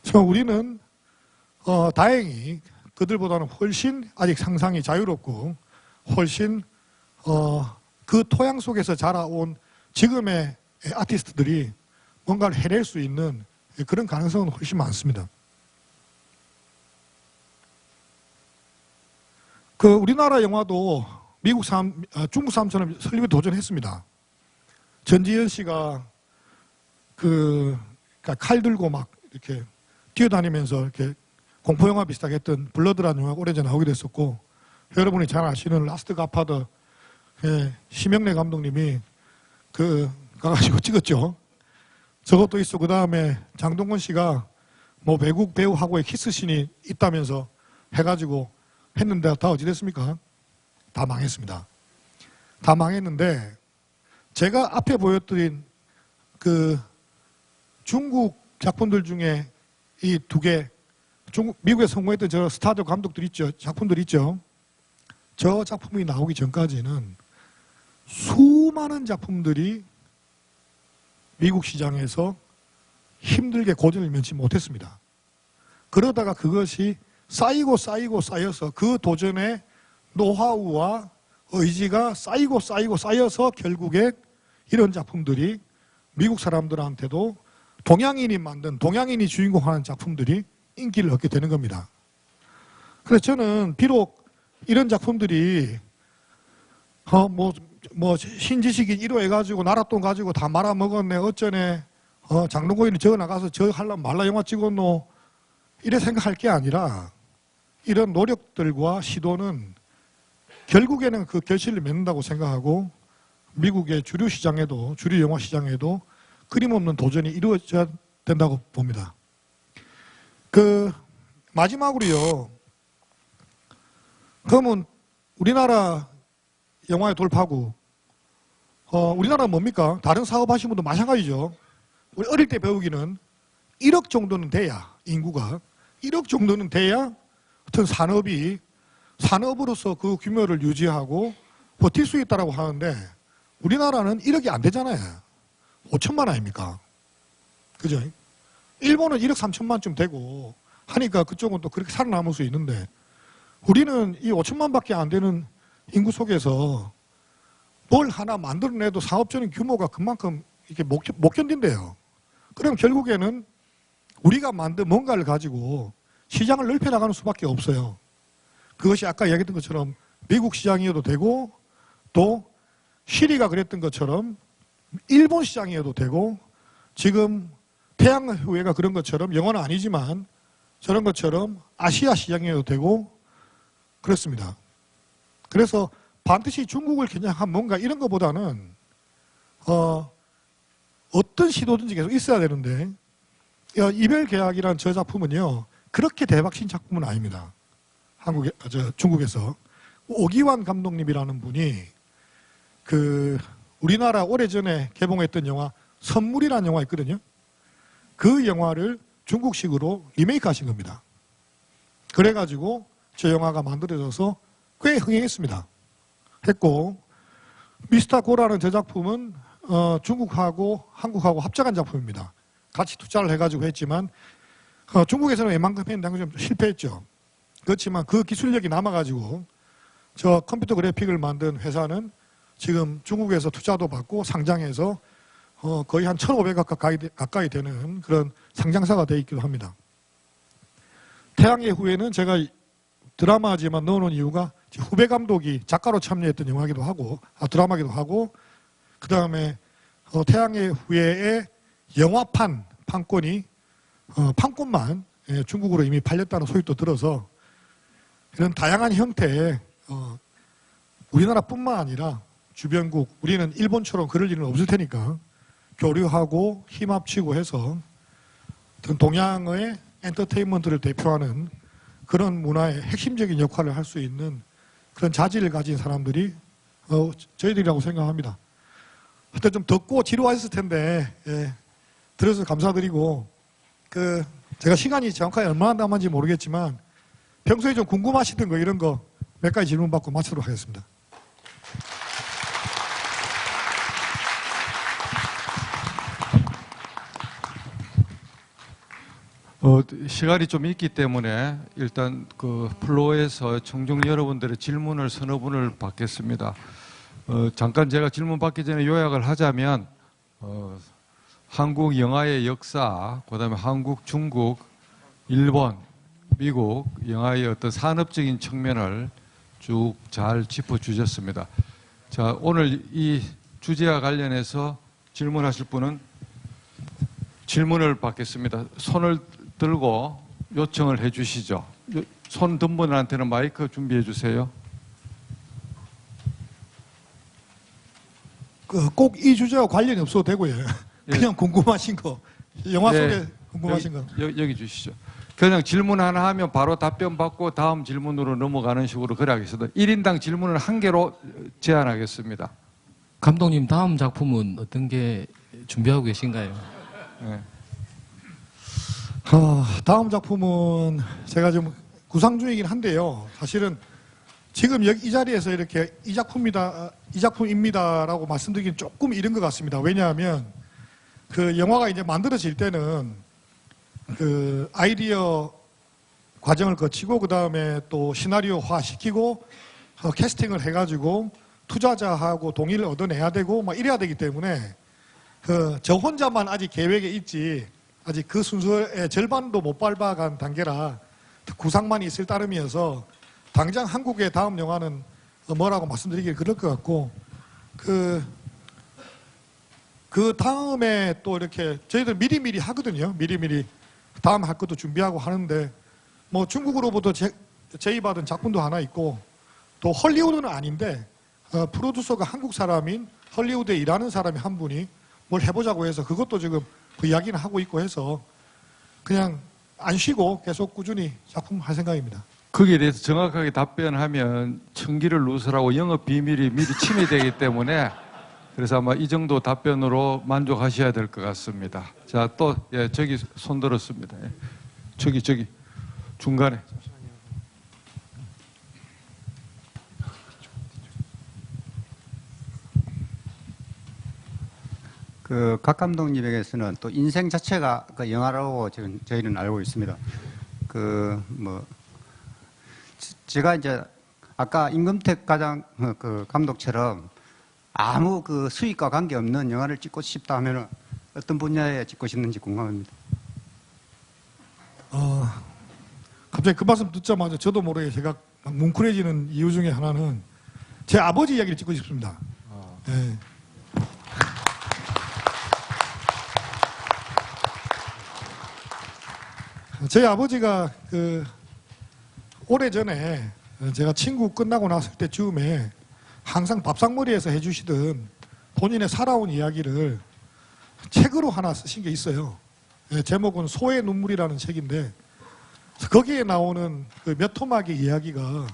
그래서 우리는 다행히 그들보다는 훨씬 아직 상상이 자유롭고 훨씬 그 토양 속에서 자라온 지금의 아티스트들이 뭔가를 해낼 수 있는 그런 가능성은 훨씬 많습니다. 그 우리나라 영화도 중국 사람처럼 설립에 도전했습니다. 전지현 씨가 칼 들고 막 이렇게 뛰어다니면서 이렇게 공포영화 비슷하게 했던 블러드라는 영화가 오래전에 나오기도 했었고, 여러분이 잘 아시는 라스트 갓파더 심영래 감독님이 가가지고 찍었죠. 저것도 있어. 그 다음에 장동건 씨가 뭐 외국 배우하고의 키스신이 있다면서 해가지고 했는데 다 어찌 됐습니까? 다 망했습니다. 다 망했는데 제가 앞에 보여드린 그 중국 작품들 중에 이 두 개, 미국에 성공했던 저 스타들 감독들 있죠. 작품들 있죠. 저 작품이 나오기 전까지는 수많은 작품들이 미국 시장에서 힘들게 고전을 면치 못했습니다. 그러다가 그것이 쌓여서 그 도전의 노하우와 의지가 쌓여서 결국에 이런 작품들이 미국 사람들한테도 동양인이 주인공하는 작품들이 인기를 얻게 되는 겁니다. 그래서 저는 비록 이런 작품들이 신지식인 1호 해가지고 나랏돈 가지고 다 말아먹었네 어쩌네 장동건이 저거 나가서 저 하려면 말라 영화 찍었노 이래 생각할 게 아니라 이런 노력들과 시도는 결국에는 그 결실을 맺는다고 생각하고 미국의 주류 시장에도 주류 영화 시장에도 끊임없는 도전이 이루어져야 된다고 봅니다. 그 마지막으로요. 그러면 우리나라 영화의 돌파구 우리나라는 뭡니까? 다른 사업 하시는 분도 마찬가지죠. 우리 어릴 때 배우기는 1억 정도는 돼야 인구가 1억 정도는 돼야 어떤 산업으로서 그 규모를 유지하고 버틸 수 있다라고 하는데 우리나라는 1억이 안 되잖아요. 5천만 아닙니까? 그죠? 일본은 1억 3천만쯤 되고 하니까 그쪽은 또 그렇게 살아남을 수 있는데 우리는 이 5천만밖에 안 되는 인구 속에서 뭘 하나 만들어내도 사업적인 규모가 그만큼 이렇게 못 견딘대요. 그럼 결국에는 우리가 만든 뭔가를 가지고 시장을 넓혀나가는 수밖에 없어요. 그것이 아까 이야기했던 것처럼 미국 시장이어도 되고 또 시리가 그랬던 것처럼 일본 시장이어도 되고 지금 태양의회가 그런 것처럼 영어는 아니지만 저런 것처럼 아시아 시장이어도 되고 그렇습니다. 그래서 반드시 중국을 겨냥한 뭔가 이런 것보다는 어떤 시도든지 계속 있어야 되는데 이별계약이라는 저 작품은요 그렇게 대박친 작품은 아닙니다. 중국에서 오기환 감독님이라는 분이 그 우리나라 오래전에 개봉했던 영화 선물이라는 영화 있거든요. 그 영화를 중국식으로 리메이크 하신 겁니다. 그래가지고 저 영화가 만들어져서 꽤 흥행했습니다. 했고 미스터 고라는 저 작품은 중국하고 한국하고 합작한 작품입니다. 같이 투자를 해가지고 했지만 중국에서는 웬만큼 했는데 좀 실패했죠. 그렇지만 그 기술력이 남아가지고 저 컴퓨터 그래픽을 만든 회사는 지금 중국에서 투자도 받고 상장해서 거의 한 1,500억 가까이 되는 그런 상장사가 되어 있기도 합니다. 태양의 후예는 제가 드라마지만 넣어놓은 이유가 후배 감독이 작가로 참여했던 영화기도 하고 드라마기도 하고 그 다음에 태양의 후예의 영화판 판권이 판권만 중국으로 이미 팔렸다는 소식도 들어서 이런 다양한 형태의 우리나라뿐만 아니라 주변국 우리는 일본처럼 그럴 일은 없을 테니까 교류하고 힘합치고 해서 동양의 엔터테인먼트를 대표하는 그런 문화의 핵심적인 역할을 할 수 있는 그런 자질을 가진 사람들이 저희들이라고 생각합니다. 하여튼 좀 덥고 지루하셨을 텐데 들어서 감사드리고 제가 시간이 정확하게 얼마나 남았는지 모르겠지만 평소에 좀 궁금하시던 거 이런 거 몇 가지 질문 받고 마치도록 하겠습니다. 시간이 좀 있기 때문에 일단 그 플로어에서 청중 여러분들의 질문을 서너 분을 받겠습니다. 잠깐 제가 질문 받기 전에 요약을 하자면 한국 영화의 역사, 그다음에 한국, 중국, 일본, 미국 영화의 어떤 산업적인 측면을 쭉 잘 짚어주셨습니다. 자, 오늘 이 주제와 관련해서 질문하실 분은 질문을 받겠습니다. 손을 들고 요청을 해 주시죠. 손 든 분한테는 마이크 준비해 주세요. 꼭 이 주제와 관련이 없어도 되고요. 그냥 궁금하신 거, 영화 속에 궁금하신 거. 여기 주시죠. 그냥 질문 하나 하면 바로 답변 받고 다음 질문으로 넘어가는 식으로 그래 하겠습니다. 1인당 질문을 1개로 제한하겠습니다. 감독님 다음 작품은 어떤 게 준비하고 계신가요? 네. 다음 작품은 제가 좀 구상 중이긴 한데요. 사실은 지금 여기 이 자리에서 이렇게 이 작품입니다라고 말씀드리긴 조금 이른 것 같습니다. 왜냐하면 그 영화가 이제 만들어질 때는 그 아이디어 과정을 거치고 그 다음에 또 시나리오화 시키고 캐스팅을 해가지고 투자자하고 동의를 얻어내야 되고 막 이래야 되기 때문에 저 혼자만 아직 계획에 있지 아직 그 순서의 절반도 못 밟아간 단계라 구상만 있을 따름이어서 당장 한국의 다음 영화는 뭐라고 말씀드리기 그럴 것 같고 그 다음에 또 이렇게 저희들 미리미리 하거든요. 미리미리 다음 할 것도 준비하고 하는데 뭐 중국으로부터 제의받은 작품도 하나 있고 또 헐리우드는 아닌데 프로듀서가 한국 사람인 헐리우드에 일하는 사람이 한 분이 뭘 해보자고 해서 그것도 지금 그 이야기는 하고 있고 해서 그냥 안 쉬고 계속 꾸준히 작품 할 생각입니다. 거기에 대해서 정확하게 답변하면 청기를 누설하고 영업 비밀이 미리 침해되기 때문에 그래서 아마 이 정도 답변으로 만족하셔야 될 것 같습니다. 자, 또 예, 저기 손 들었습니다. 예. 저기 중간에. 각 감독님에게서는 또 인생 자체가 그 영화라고 지금 저희는 알고 있습니다. 제가 이제 아까 임금택 그 감독처럼 아무 그 수익과 관계없는 영화를 찍고 싶다 하면은 어떤 분야에 찍고 싶는지 궁금합니다. 갑자기 그 말씀 듣자마자 저도 모르게 제가 막 뭉클해지는 이유 중에 하나는 제 아버지 이야기를 찍고 싶습니다. 네. 저희 아버지가 오래전에 제가 친구 끝나고 났을 때쯤에 항상 밥상머리에서 해주시던 본인의 살아온 이야기를 책으로 하나 쓰신 게 있어요. 제목은 소의 눈물이라는 책인데 거기에 나오는 그 몇 토막의 이야기가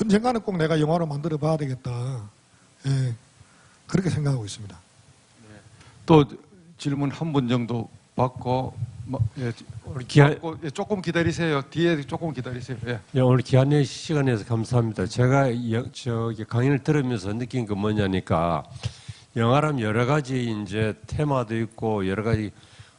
언젠가는 꼭 내가 영화로 만들어 봐야 되겠다. 그렇게 생각하고 있습니다. 또 질문 한 분 정도 받고 조금 기다리세요. 뒤에 조금 기다리세요. 예. 예, 오늘 귀한 시간 내서 감사합니다. 제가 저기 강의를 들으면서 느낀 건 뭐냐니까 영화라면 여러 가지 이제 테마도 있고 여러 가지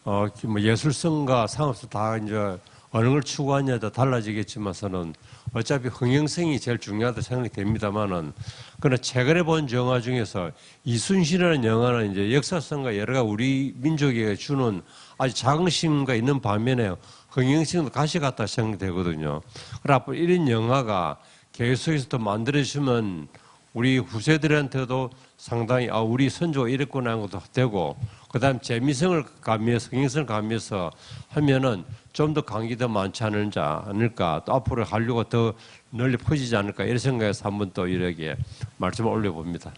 뭐 예술성과 상업성 다 이제 어느 걸 추구하냐에 따라 달라지겠지만서는 어차피 흥행성이 제일 중요하다 생각이 됩니다만은 그러나 최근에 본 영화 중에서 이순신이라는 영화는 이제 역사성과 여러 가지 우리 민족에게 주는 아주 자긍심과 있는 반면에 흥행성도 가시 같다 생각되거든요. 그래 앞으로 이런 영화가 계속해서 더 만들어지면 우리 후세들한테도 상당히 우리 선조가 이랬구나 하는 것도 되고 그다음 재미성을 가미해서 흥행성을 가미해서 하면은 좀 더 관계도 많지 않을까 또 앞으로 한류가 더 널리 퍼지지 않을까 이런 생각에서 한번 또 이렇게 말씀을 올려봅니다.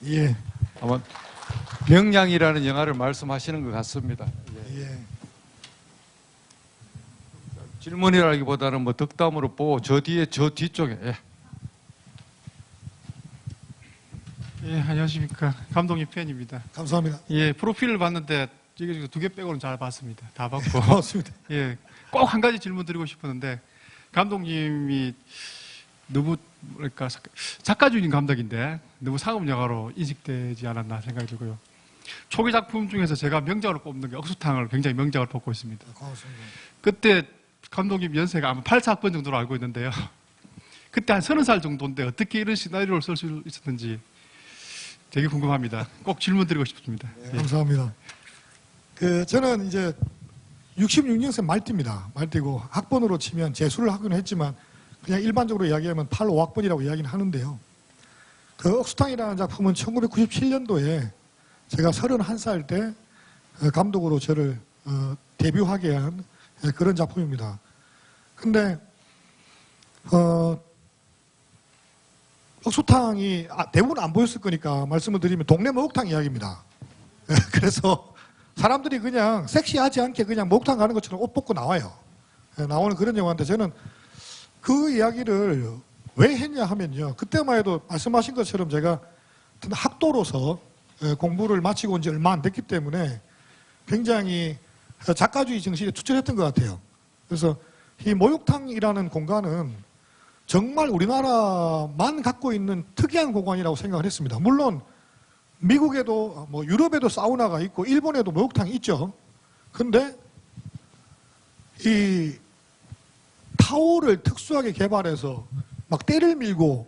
예. 아마 명량이라는 영화를 말씀하시는 것 같습니다. 예. 질문이라기보다는 뭐 덕담으로 보고 저 뒤쪽에. 예. 예, 안녕하십니까. 감독님 팬입니다. 감사합니다. 예, 프로필을 봤는데 이게 2개 빼고는 잘 봤습니다. 다 봤고. 고맙습니다. 예, 꼭 한 가지 질문 드리고 싶었는데 감독님이 너무 뭐랄까 작가주의 감독인데 너무 상업 영화로 인식되지 않았나 생각이 들고요. 초기 작품 중에서 제가 명작으로 꼽는 게 억수탕을 굉장히 명작으로 뽑고 있습니다. 고맙습니다. 그때 감독님 연세가 아마 84번 정도로 알고 있는데요. 그때 한 30살 정도인데 어떻게 이런 시나리오를 쓸 수 있었는지 되게 궁금합니다. 꼭 질문 드리고 싶습니다. 네, 감사합니다. 저는 이제 66년생 말띠입니다. 말띠고 학번으로 치면 재수를 하긴 했지만 그냥 일반적으로 이야기하면 85학번이라고 이야기는 하는데요. 억수탕이라는 작품은 1997년도에 제가 31살 때 감독으로 저를 데뷔하게 한 그런 작품입니다. 근데 억수탕이 대부분 안 보였을 거니까 말씀을 드리면 동네 목욕탕 이야기입니다. 그래서 사람들이 그냥 섹시하지 않게 그냥 목욕탕 가는 것처럼 옷 벗고 나와요. 나오는 그런 영화인데 저는 그 이야기를 왜 했냐 하면요. 그때만 해도 말씀하신 것처럼 제가 학도로서 공부를 마치고 온 지 얼마 안 됐기 때문에 굉장히 작가주의 정신에 투철했던 것 같아요. 그래서 이 목욕탕이라는 공간은 정말 우리나라만 갖고 있는 특이한 공간이라고 생각을 했습니다. 물론 미국에도 뭐 유럽에도 사우나가 있고 일본에도 목욕탕이 있죠. 근데 이 타올을 특수하게 개발해서 막 때를 밀고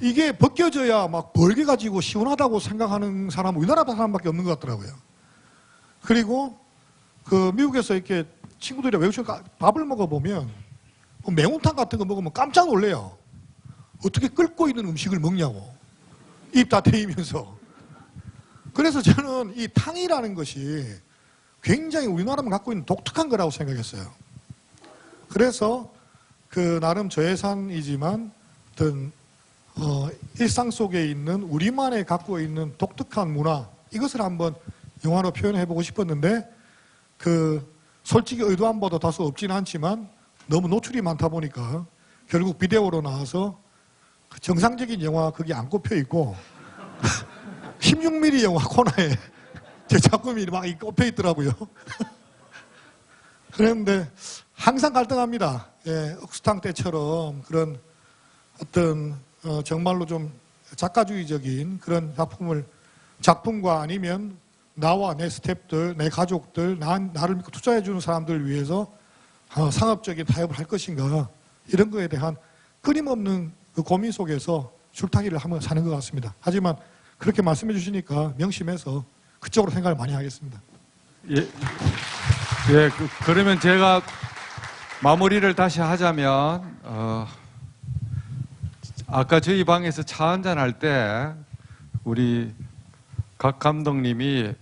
이게 벗겨져야 막 벌게 가지고 시원하다고 생각하는 사람은 우리나라 사람밖에 없는 것 같더라고요. 그리고 미국에서 이렇게 친구들이랑 외국에서 밥을 먹어보면 매운탕 같은 거 먹으면 깜짝 놀래요. 어떻게 끓고 있는 음식을 먹냐고. 입 다 태이면서. 그래서 저는 이 탕이라는 것이 굉장히 우리나라만 갖고 있는 독특한 거라고 생각했어요. 그래서 그 나름 저예산이지만 어떤 일상 속에 있는 우리만의 갖고 있는 독특한 문화, 이것을 한번 영화로 표현해보고 싶었는데 그 솔직히 의도한 바도 다소 없진 않지만 너무 노출이 많다 보니까 결국 비데오로 나와서 그 정상적인 영화 거기 안 꼽혀 있고 16mm 영화 코너에 제 작품이 막 꼽혀 있더라고요. 그런데 항상 갈등합니다. 예, 억수탕 때처럼 그런 어떤 정말로 좀 작가주의적인 그런 작품과 아니면 나와 내 스태프들, 내 가족들, 나를 믿고 투자해주는 사람들을 위해서 상업적인 타협을 할 것인가, 이런 거에 대한 끊임없는 그 고민 속에서 줄타기를 하며 사는 것 같습니다. 하지만 그렇게 말씀해 주시니까 명심해서 그쪽으로 생각을 많이 하겠습니다. 예, 그러면 제가 마무리를 다시 하자면, 아까 저희 방에서 차 한잔 할 때 우리 각 감독님이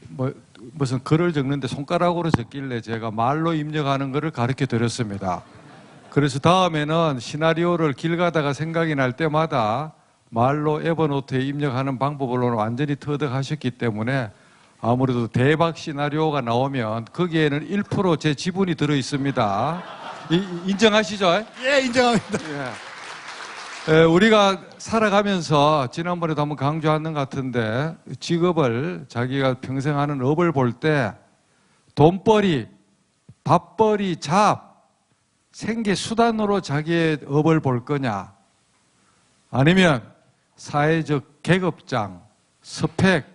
무슨 글을 적는데 손가락으로 적길래 제가 말로 입력하는 것을 가르쳐 드렸습니다. 그래서 다음에는 시나리오를 길 가다가 생각이 날 때마다 말로 에버노트에 입력하는 방법으로는 완전히 터득하셨기 때문에 아무래도 대박 시나리오가 나오면 거기에는 1% 제 지분이 들어 있습니다. 인정하시죠? 예, 인정합니다. 우리가 살아가면서 지난번에도 한번 강조한 것 같은데 직업을, 자기가 평생 하는 업을 볼 때 돈벌이, 밥벌이, 잡, 생계 수단으로 자기의 업을 볼 거냐, 아니면 사회적 계급장, 스펙,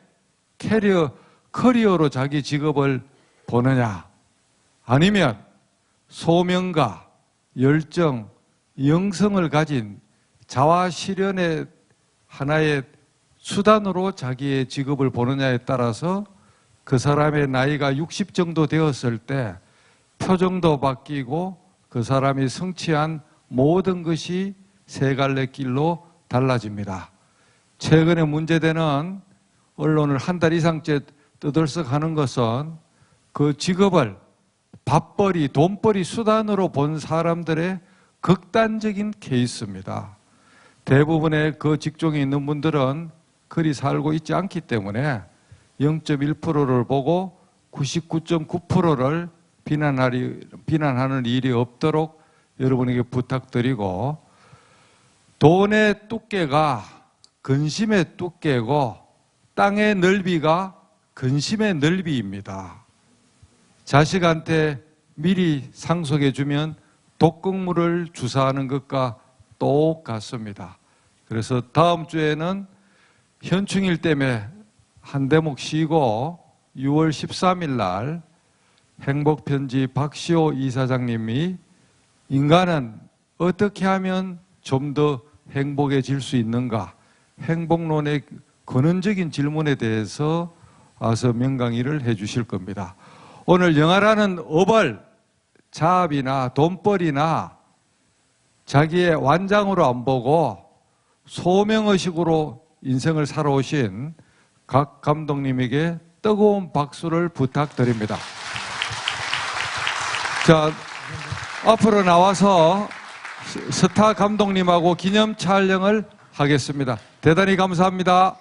커리어로 자기 직업을 보느냐, 아니면 소명과 열정, 영성을 가진 자화실현의 하나의 수단으로 자기의 직업을 보느냐에 따라서 그 사람의 나이가 60 정도 되었을 때 표정도 바뀌고 그 사람이 성취한 모든 것이 세 갈래 길로 달라집니다. 최근에 문제되는 언론을 한 달 이상째 떠들썩하는 것은 그 직업을 밥벌이, 돈벌이 수단으로 본 사람들의 극단적인 케이스입니다. 대부분의 그 직종에 있는 분들은 그리 살고 있지 않기 때문에 0.1%를 보고 99.9%를 비난하는 일이 없도록 여러분에게 부탁드리고, 돈의 두께가 근심의 두께고 땅의 넓이가 근심의 넓이입니다. 자식한테 미리 상속해 주면 독극물을 주사하는 것과 똑같습니다. 그래서 다음 주에는 현충일 때문에 한 대목 쉬고 6월 13일 날 행복편지 박시호 이사장님이 인간은 어떻게 하면 좀 더 행복해질 수 있는가, 행복론의 근원적인 질문에 대해서 와서 명강의를 해 주실 겁니다. 오늘 영화라는 업을 자업이나 돈벌이나 자기의 완장으로 안 보고 소명의식으로 인생을 살아오신 각 감독님에게 뜨거운 박수를 부탁드립니다. 자, 앞으로 나와서 스타 감독님하고 기념 촬영을 하겠습니다. 대단히 감사합니다.